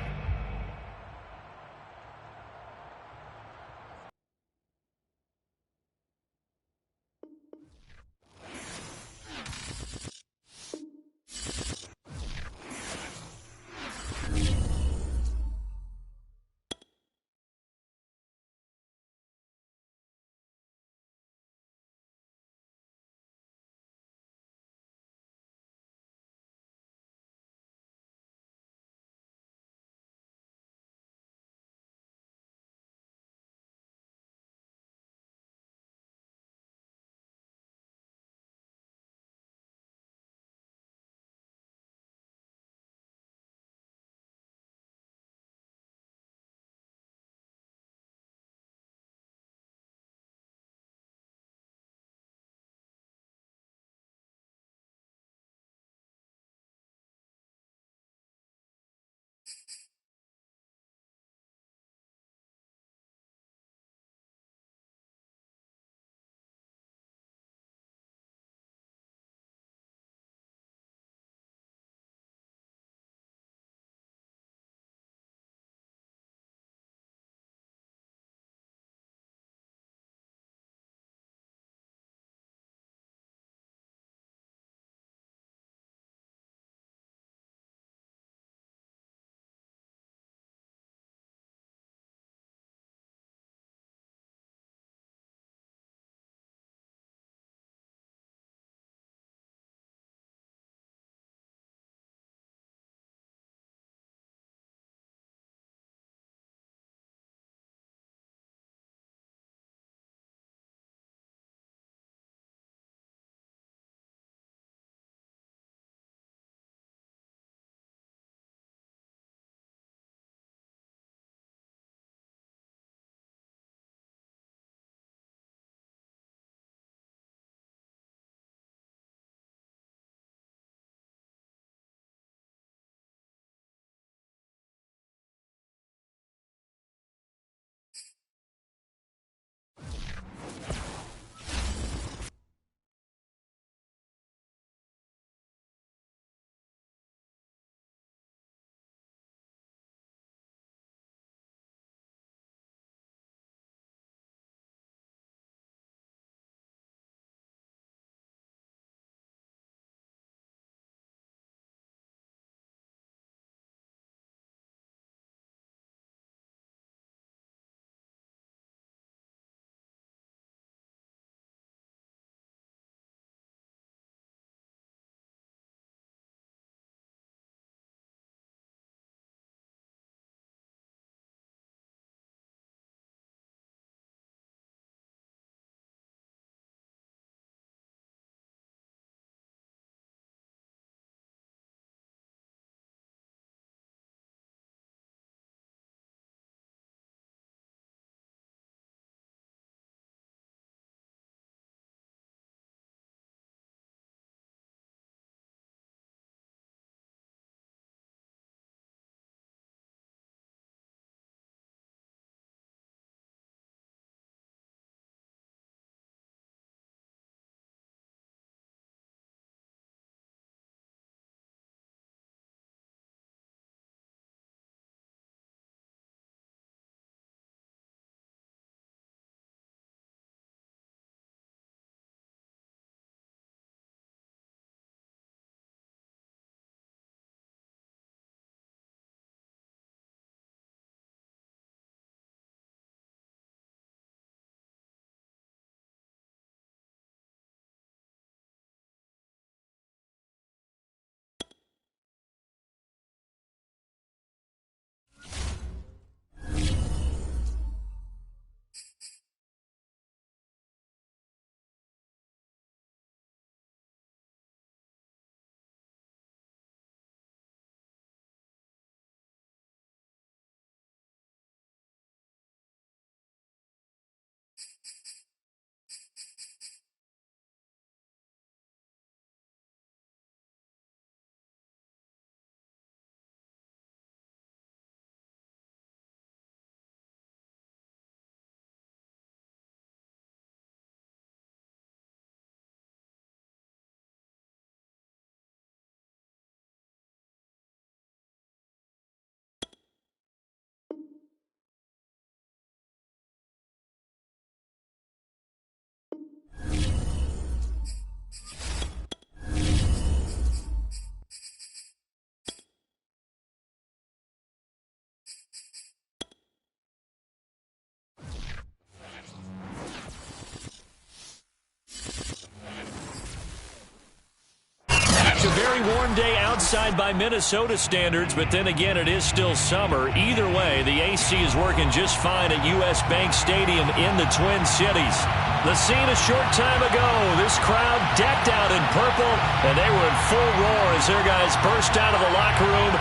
A very warm day outside by Minnesota standards, but then again, it is still summer. Either way, the AC is working just fine at U.S. Bank Stadium in the Twin Cities. The scene a short time ago, this crowd decked out in purple, and they were in full roar as their guys burst out of the locker room.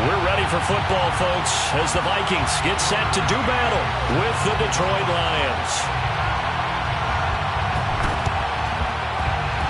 We're ready for football, folks, as the Vikings get set to do battle with the Detroit Lions.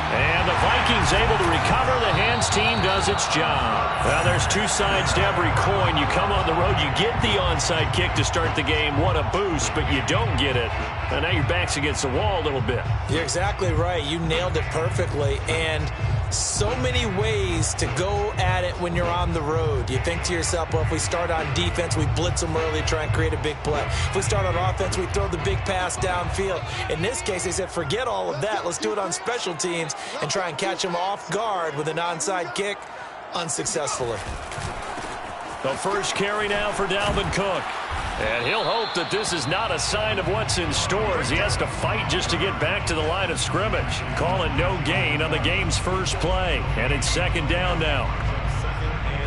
And the Vikings able to recover. The hands team does its job. Well, there's two sides to every coin. You come on the road, you get the onside kick to start the game. What a boost, but you don't get it. And now your back's against the wall a little bit.
You're exactly right. You nailed it perfectly. And so many ways to go at it when you're on the road. You think to yourself, well, if we start on defense, we blitz them early, try and create a big play. If we start on offense, we throw the big pass downfield. In this case, they said, forget all of that. Let's do it on special teams and try and catch them off guard with an onside kick unsuccessfully.
The first carry now for Dalvin Cook. And he'll hope that this is not a sign of what's in store as he has to fight just to get back to the line of scrimmage. Call it no gain on the game's first play. And it's second down now.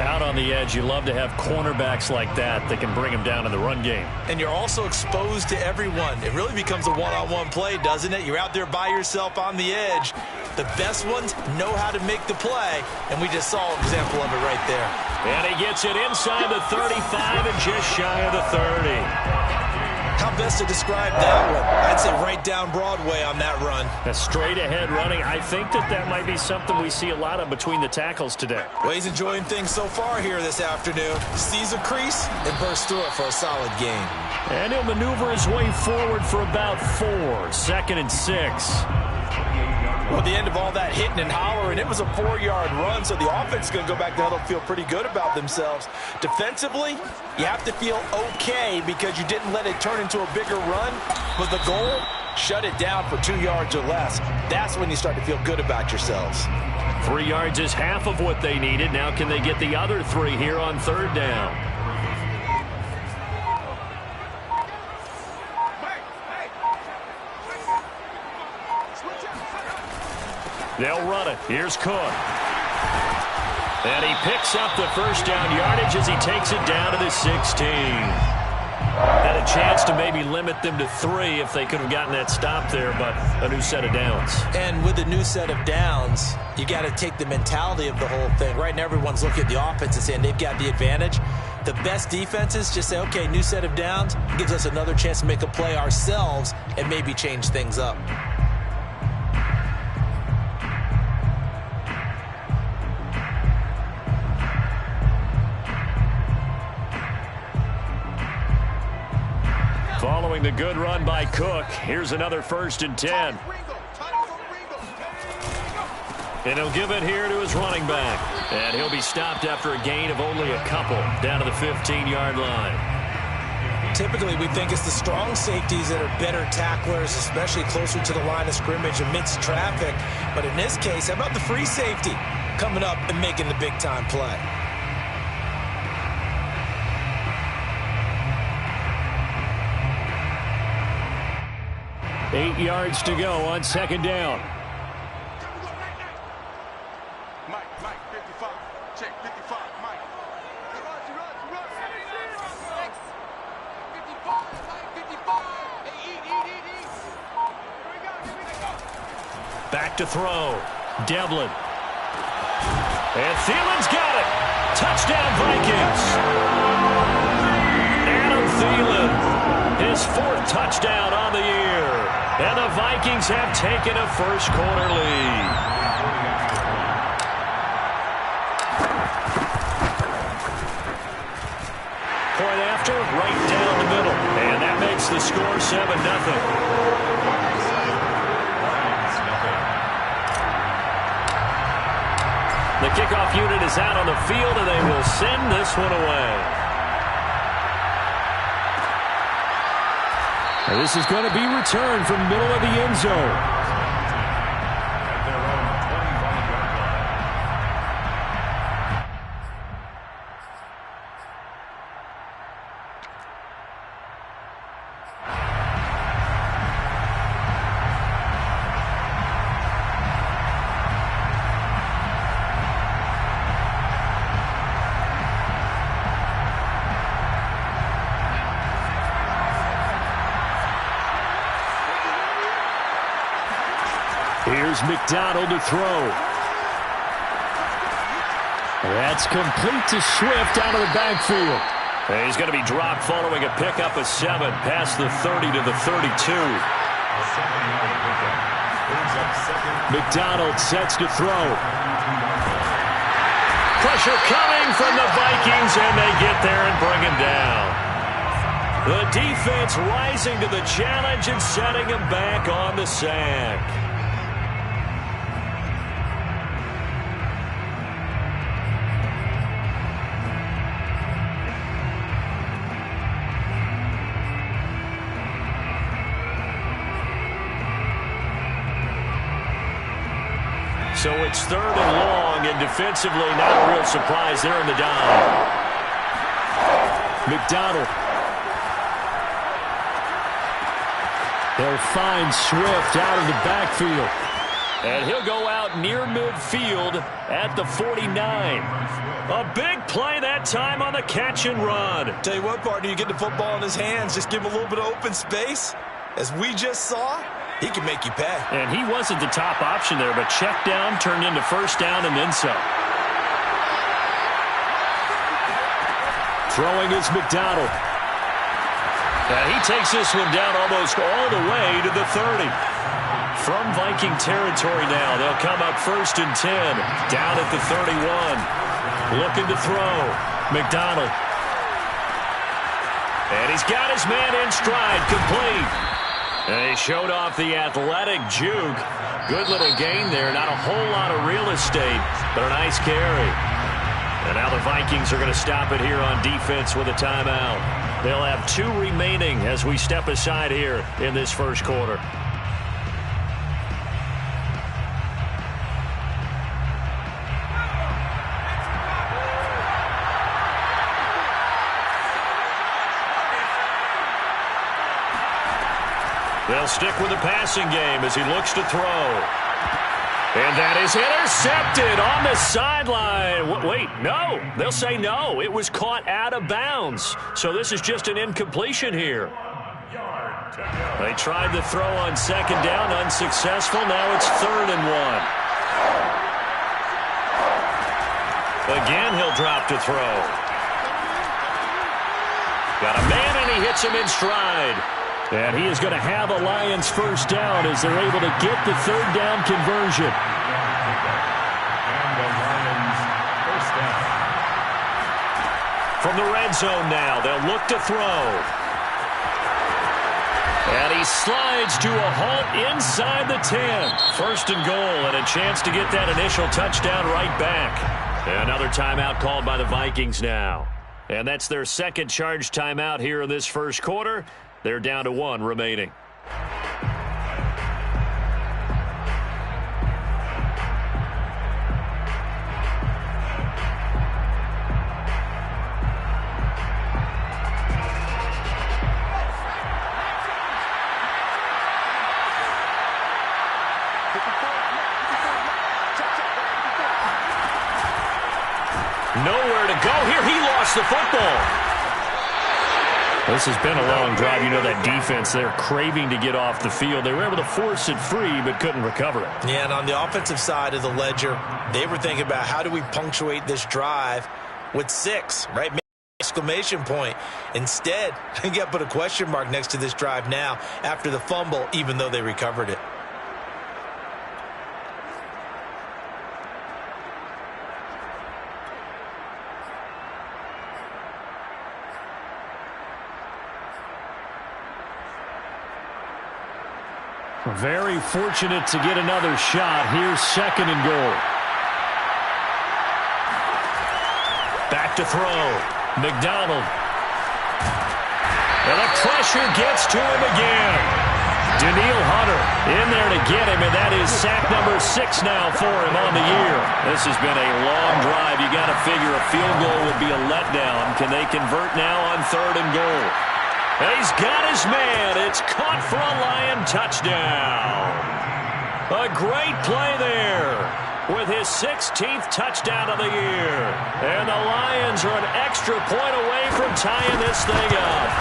Out on the edge, you love to have cornerbacks like that can bring him down in the run game.
And you're also exposed to everyone. It really becomes a one-on-one play, doesn't it? You're out there by yourself on the edge. The best ones know how to make the play, and we just saw an example of it right there.
And he gets it inside the 35 and just shy of the 30.
How best to describe that one? I'd say right down Broadway on that run.
A straight ahead running. I think that might be something we see a lot of between the tackles today.
Well, he's enjoying things so far here this afternoon. Sees a crease and bursts through it for a solid gain.
And he'll maneuver his way forward for about 4. 2nd and 6.
Well, at the end of all that hitting and hollering, it was a 4-yard run, so the offense is going to go back to huddle and feel pretty good about themselves. Defensively, you have to feel okay because you didn't let it turn into a bigger run. But the goal, shut it down for 2 yards or less. That's when you start to feel good about yourselves.
3 yards is half of what they needed. Now can they get the other 3 here on 3rd down? They'll run it. Here's Cook. And he picks up the first down yardage as he takes it down to the 16. Had a chance to maybe limit them to 3 if they could have gotten that stop there, but a new set of downs.
And with a new set of downs, you got to take the mentality of the whole thing. Right now, everyone's looking at the offense and saying they've got the advantage. The best defenses just say, okay, new set of downs, gives us another chance to make a play ourselves and maybe change things up.
Following the good run by Cook, here's another 1st and 10. And he'll give it here to his running back. And he'll be stopped after a gain of only a couple down to the 15-yard line.
Typically, we think it's the strong safeties that are better tacklers, especially closer to the line of scrimmage amidst traffic. But in this case, how about the free safety coming up and making the big-time play?
Eight yards to go on 2nd down.
Mike, 55. Check, 55, Mike. 55. Hey, eat. Here we go.
Back to throw. Devlin. And Thielen's got it. Touchdown, Vikings. Adam Thielen, his 4th touchdown on the year. And the Vikings have taken a first-quarter lead. Point after, right down the middle. And that makes the score 7-0. The kickoff unit is out on the field, and they will send this one away. And this is going to be returned from middle of the end zone.
Here's McDonald to throw. That's complete to Swift out of the backfield.
And he's going to be dropped following a pickup of 7 past the 30 to the 32.
McDonald sets to throw.
Pressure coming from the Vikings, and they get there and bring him down. The defense rising to the challenge and setting him back on the sack. So it's 3rd and long, and defensively not a real surprise there in the dime.
McDonald. They'll find Swift out of the backfield.
And he'll go out near midfield at the 49. A big play that time on the catch and run.
Tell you what, partner, you get the football in his hands, just give him a little bit of open space. As we just saw, he can make you pay.
And he wasn't the top option there, but check down turned into first down and then some.
Throwing is McDonald.
And he takes this one down almost all the way to the 30. From Viking territory now, they'll come up 1st and 10. Down at the 31. Looking to throw. McDonald. And he's got his man in stride, complete. And he showed off the athletic juke. Good little gain there. Not a whole lot of real estate, but a nice carry. And now the Vikings are going to stop it here on defense with a timeout. They'll have 2 remaining as we step aside here in this first quarter. They'll stick with the passing game as he looks to throw. And that is intercepted on the sideline. Wait, no. They'll say no. It was caught out of bounds. So this is just an incompletion here. They tried to throw on 2nd down, unsuccessful. Now it's 3rd and 1. Again, he'll drop to throw. Got a man, and he hits him in stride.
And he is going to have a Lions first down as they're able to get the 3rd down conversion.
And the Lions first down.
From the red zone now, they'll look to throw. And he slides to a halt inside the 10. 1st and goal, and a chance to get that initial touchdown right back. Another timeout called by the Vikings now. And that's their 2nd charge timeout here in this first quarter. They're down to 1 remaining. Nowhere to go here. He lost the football. This has been a long drive. You know that defense, they're craving to get off the field. They were able to force it free, but couldn't recover it.
Yeah, and on the offensive side of the ledger, they were thinking about how do we punctuate this drive with 6, right? Exclamation point. Instead, you got to put a question mark next to this drive now after the fumble, even though they recovered it.
Very fortunate to get another shot. Here's 2nd and goal.
Back to throw. McDonald. And the pressure gets to him again. Daniil Hunter in there to get him, and that is sack number 6 now for him on the year. This has been a long drive. You got to figure a field goal would be a letdown. Can they convert now on 3rd and goal? And he's got his man. It's caught for a Lion touchdown. A great play there with his 16th touchdown of the year. And the Lions are an extra point away from tying this thing up.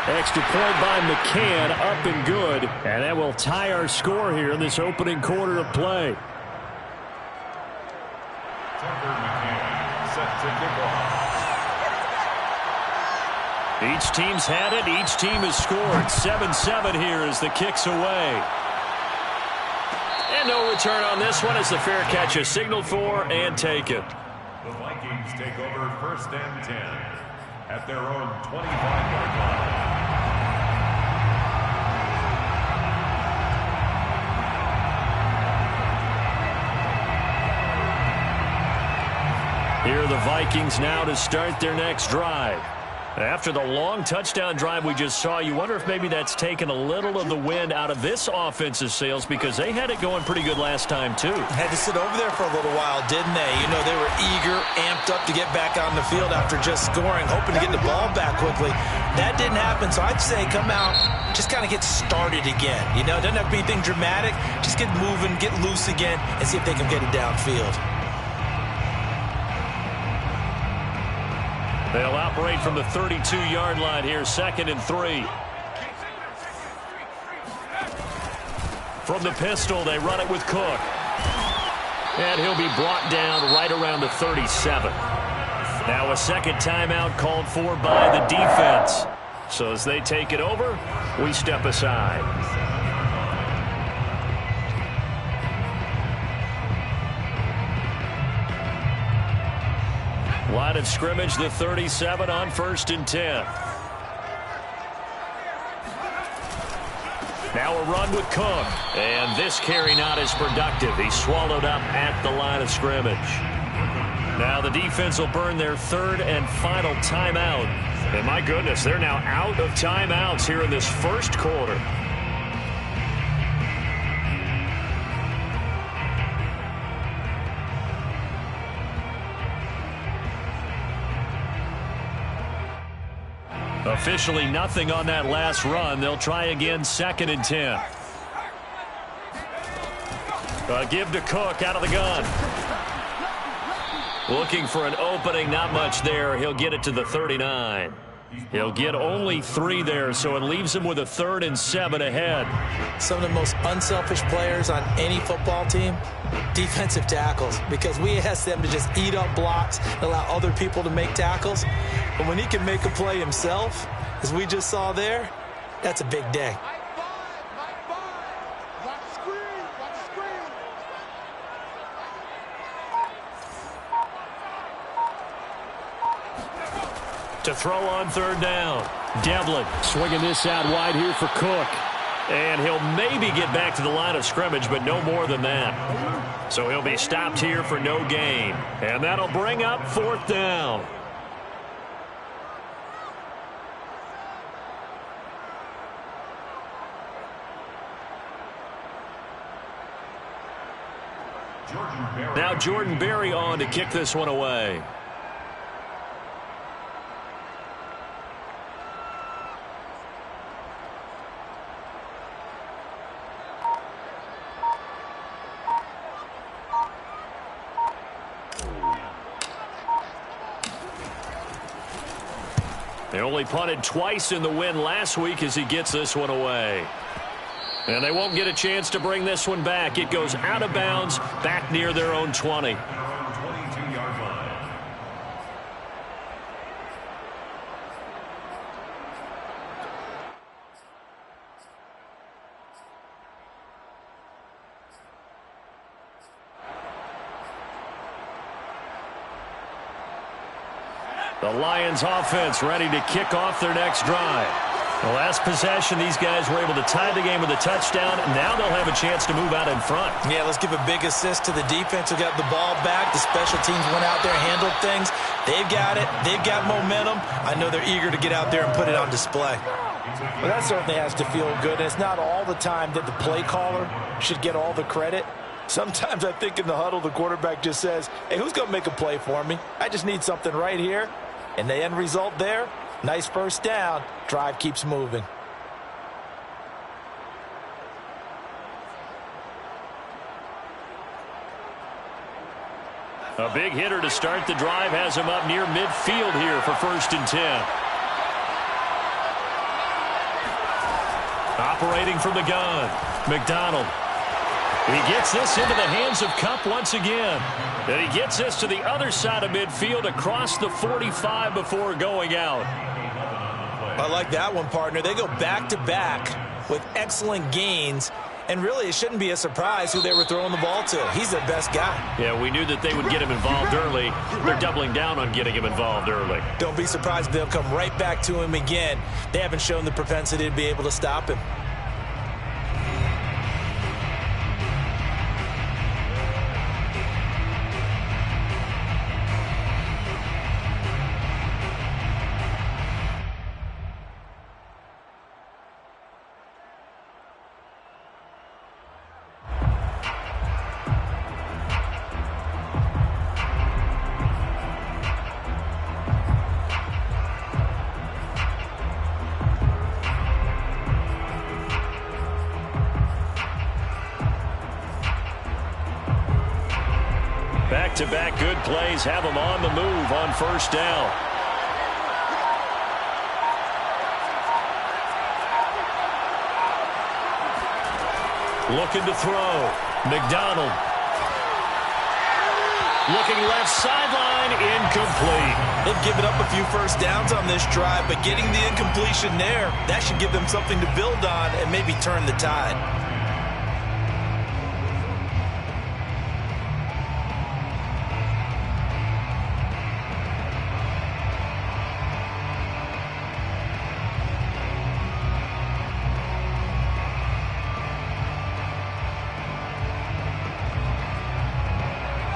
Extra point by McCann, up and good. And that will tie our score here in this opening quarter of play.
Set to kick off.
Each team's had it. Each team has scored. 7-7 here as the kick's away. And no return on this one as the fair catch is signaled for and taken.
The Vikings take over 1st and 10 at their own 25-yard line.
Here are the Vikings now to start their next drive. After the long touchdown drive we just saw, you wonder if maybe that's taken a little of the wind out of this offense's sails because they had it going pretty good last time, too.
Had to sit over there for a little while, didn't they? You know, they were eager, amped up to get back on the field after just scoring, hoping to get the ball back quickly. That didn't happen, so I'd say come out, just kind of get started again. You know, it doesn't have to be anything dramatic. Just get moving, get loose again, and see if they can get it downfield.
They'll operate from the 32-yard line here, 2nd and 3. From the pistol, they run it with Cook. And he'll be brought down right around the 37. Now a second timeout called for by the defense. So as they take it over, we step aside. Line of scrimmage, the 37 on 1st and 10. Now a run with Cook. And this carry not as productive. He's swallowed up at the line of scrimmage. Now the defense will burn their 3rd and final timeout. And my goodness, they're now out of timeouts here in this first quarter. Officially nothing on that last run. They'll try again, 2nd and 10. Give to Cook out of the gun. Looking for an opening, not much there. He'll get it to the 39. He'll get only 3 there, so it leaves him with a 3rd and 7 ahead.
Some of the most unselfish players on any football team, defensive tackles, because we ask them to just eat up blocks and allow other people to make tackles. But when he can make a play himself, as we just saw there, that's a big day.
To throw on 3rd down. Devlin swinging this out wide here for Cook. And he'll maybe get back to the line of scrimmage, but no more than that. So he'll be stopped here for no gain. And that'll bring up 4th down. Now Jordan Berry on to kick this one away. They only punted twice in the win last week as he gets this one away. And they won't get a chance to bring this one back. It goes out of bounds back near their own 20.
22-yard line.
The Lions offense ready to kick off their next drive. The last possession, these guys were able to tie the game with a touchdown. Now they'll have a chance to move out in front.
Yeah, let's give a big assist to the defense who got the ball back. The special teams went out there and handled things. They've got it. They've got momentum. I know they're eager to get out there and put it on display.
Well, that certainly has to feel good. And it's not all the time that the play caller should get all the credit. Sometimes I think in the huddle, the quarterback just says, hey, who's going to make a play for me? I just need something right here. And the end result there, nice first down. Drive keeps moving.
A big hitter to start the drive has him up near midfield here for 1st and 10. Operating from the gun, McDonald. He gets this into the hands of Kupp once again. And he gets this to the other side of midfield across the 45 before going out.
I like that one, partner. They go back-to-back with excellent gains. And really, it shouldn't be a surprise who they were throwing the ball to. He's their best guy.
Yeah, we knew that they would get him involved early. They're doubling down on getting him involved early.
Don't be surprised if they'll come right back to him again. They haven't shown the propensity to be able to stop him.
Back-to-back good plays have them on the move on first down. Looking to throw. McDonald. Looking left sideline, incomplete.
They've given up a few first downs on this drive, but getting the incompletion there, that should give them something to build on and maybe turn the tide.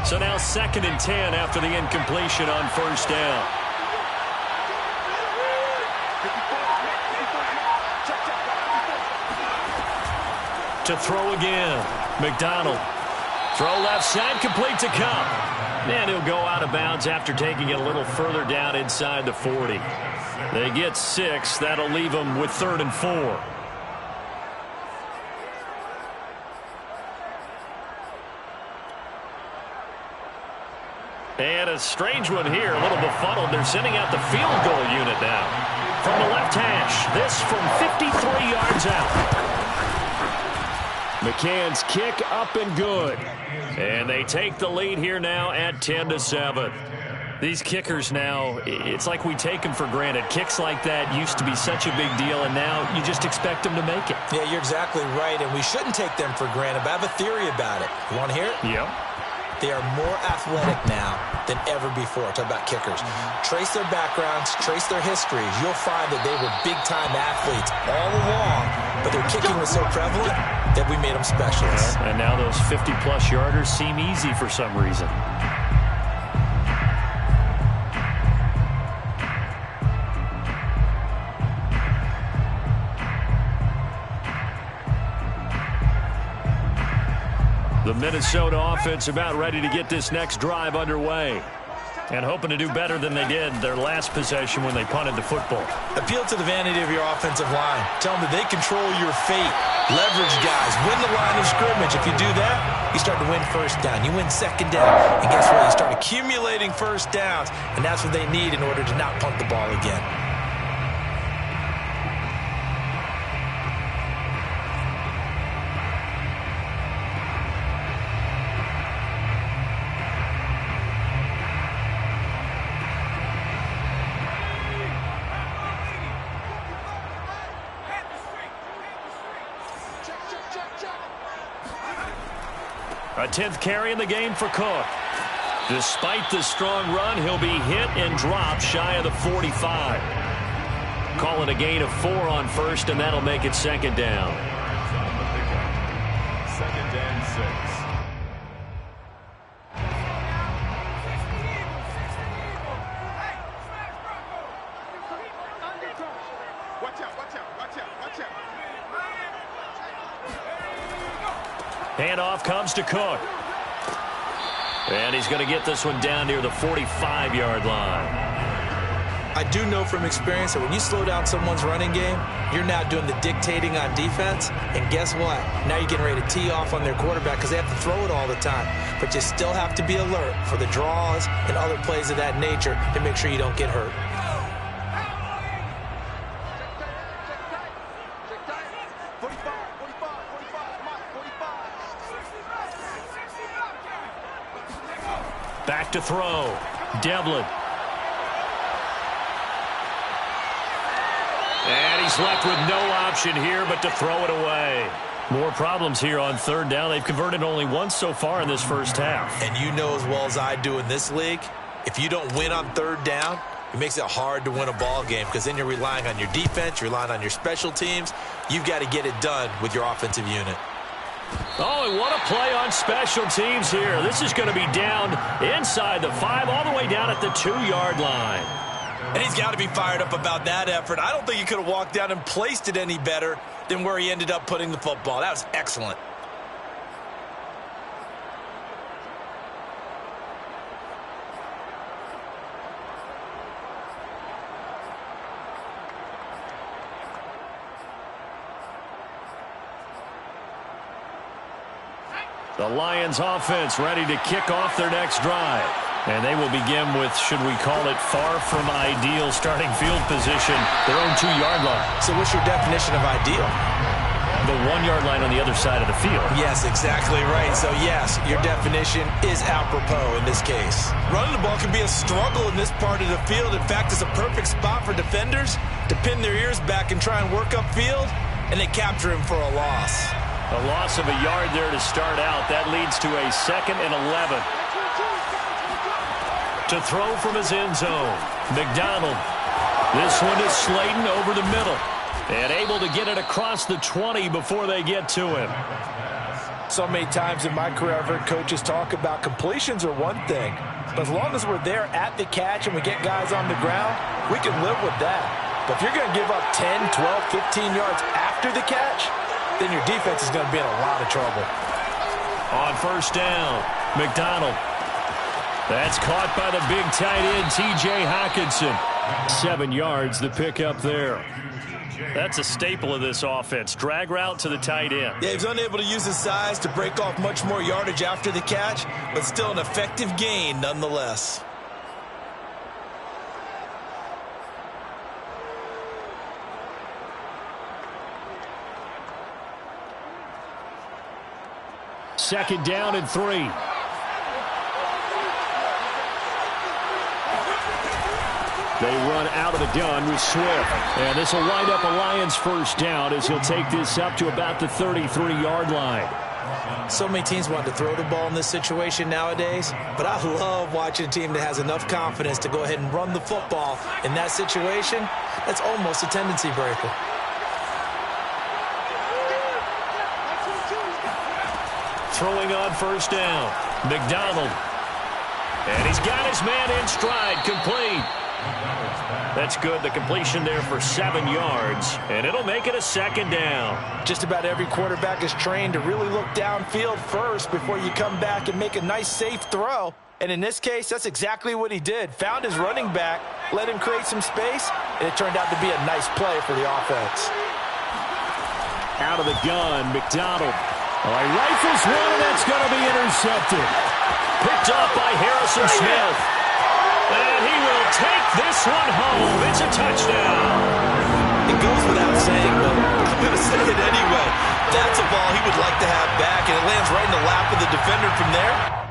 So now 2nd and 10 after the incompletion on first down. To throw again. McDonald. Throw left side, complete to Kupp. And he'll go out of bounds after taking it a little further down inside the 40. They get 6. That'll leave them with 3rd and 4. And a strange one here, a little befuddled. They're sending out the field goal unit now. From the left hash, this from 53 yards out. McCann's kick up and good. And they take the lead here now at 10-7. These kickers now, it's like we take them for granted. Kicks like that used to be such a big deal, and now you just expect them to make it.
Yeah, you're exactly right, and we shouldn't take them for granted, but I have a theory about it. You want to hear it?
Yep.
They are more athletic now than ever before. Talk about kickers. Trace their backgrounds, trace their histories. You'll find that they were big-time athletes all along, but their kicking was so prevalent that we made them specialists.
And now those 50-plus yarders seem easy for some reason. The Minnesota offense about ready to get this next drive underway and hoping to do better than they did their last possession when they punted the football.
Appeal to the vanity of your offensive line. Tell them that they control your fate. Leverage guys. Win the line of scrimmage. If you do that, you start to win first down. You win second down. And guess what? You start accumulating first downs. And that's what they need in order to not punt the ball again.
A 10th carry in the game for Cook. Despite the strong run, he'll be hit and dropped shy of the 45. Call it a gain of 4 on first, and that'll make it 2nd down.
2nd and 6.
Handoff comes to Cook. And he's going to get this one down near the 45-yard line.
I do know from experience that when you slow down someone's running game, you're now doing the dictating on defense. And guess what? Now you're getting ready to tee off on their quarterback because they have to throw it all the time. But you still have to be alert for the draws and other plays of that nature to make sure you don't get hurt.
back to throw. Devlin. And he's left with no option here but to throw it away. More problems here on third down. They've converted only once so far in this first half.
And you know as well as I do in this league, if you don't win on third down, it makes it hard to win a ball game because then you're relying on your defense, you're relying on your special teams. You've got to get it done with your offensive unit.
Oh, and what a play on special teams here. This is going to be down inside the 5, all the way down at the 2-yard line.
And he's got to be fired up about that effort. I don't think he could have walked down and placed it any better than where he ended up putting the football. That was excellent.
The Lions offense ready to kick off their next drive. And they will begin with, should we call it, far from ideal starting field position, their own 2-yard line.
So what's your definition of ideal?
The 1-yard line on the other side of the field.
Yes, exactly right. So, yes, your definition is apropos in this case. Running the ball can be a struggle in this part of the field. In fact, it's a perfect spot for defenders to pin their ears back and try and work upfield, and they capture him for a loss.
A loss of a yard there to start out. That leads to a 2nd and 11. To throw from his end zone, McDonald. This one is Slayton over the middle. And able to get it across the 20 before they get to him.
So many times in my career, I've heard coaches talk about completions are one thing. But as long as we're there at the catch and we get guys on the ground, we can live with that. But if you're going to give up 10, 12, 15 yards after the catch, then your defense is going to be in a lot of trouble.
On first down, McDonald. That's caught by the big tight end, T.J. Hockenson. 7 yards, the pickup there. That's a staple of this offense. Drag route to the tight end.
Yeah, he's unable to use his size to break off much more yardage after the catch, but still an effective gain nonetheless.
Second down and 3. They run out of the gun with Swift. And this will wind up a Lions first down as he'll take this up to about the 33-yard line.
So many teams want to throw the ball in this situation nowadays, but I love watching a team that has enough confidence to go ahead and run the football in that situation. That's almost a tendency breaker.
Throwing on first down, McDonald. And he's got his man in stride, complete. That's good. The completion there for 7 yards, and it'll make it a 2nd down.
Just about every quarterback is trained to really look downfield first before you come back and make a nice, safe throw. And in this case, that's exactly what he did. Found his running back, let him create some space, and it turned out to be a nice play for the offense.
Out of the gun, McDonald. Oh, he rifles one, and that's going to be intercepted.
Picked off by Harrison Smith. And he will take this one home. It's a touchdown.
It goes without saying, but I'm going to say it anyway. That's a ball he would like to have back, and it lands right in the lap of the defender from there.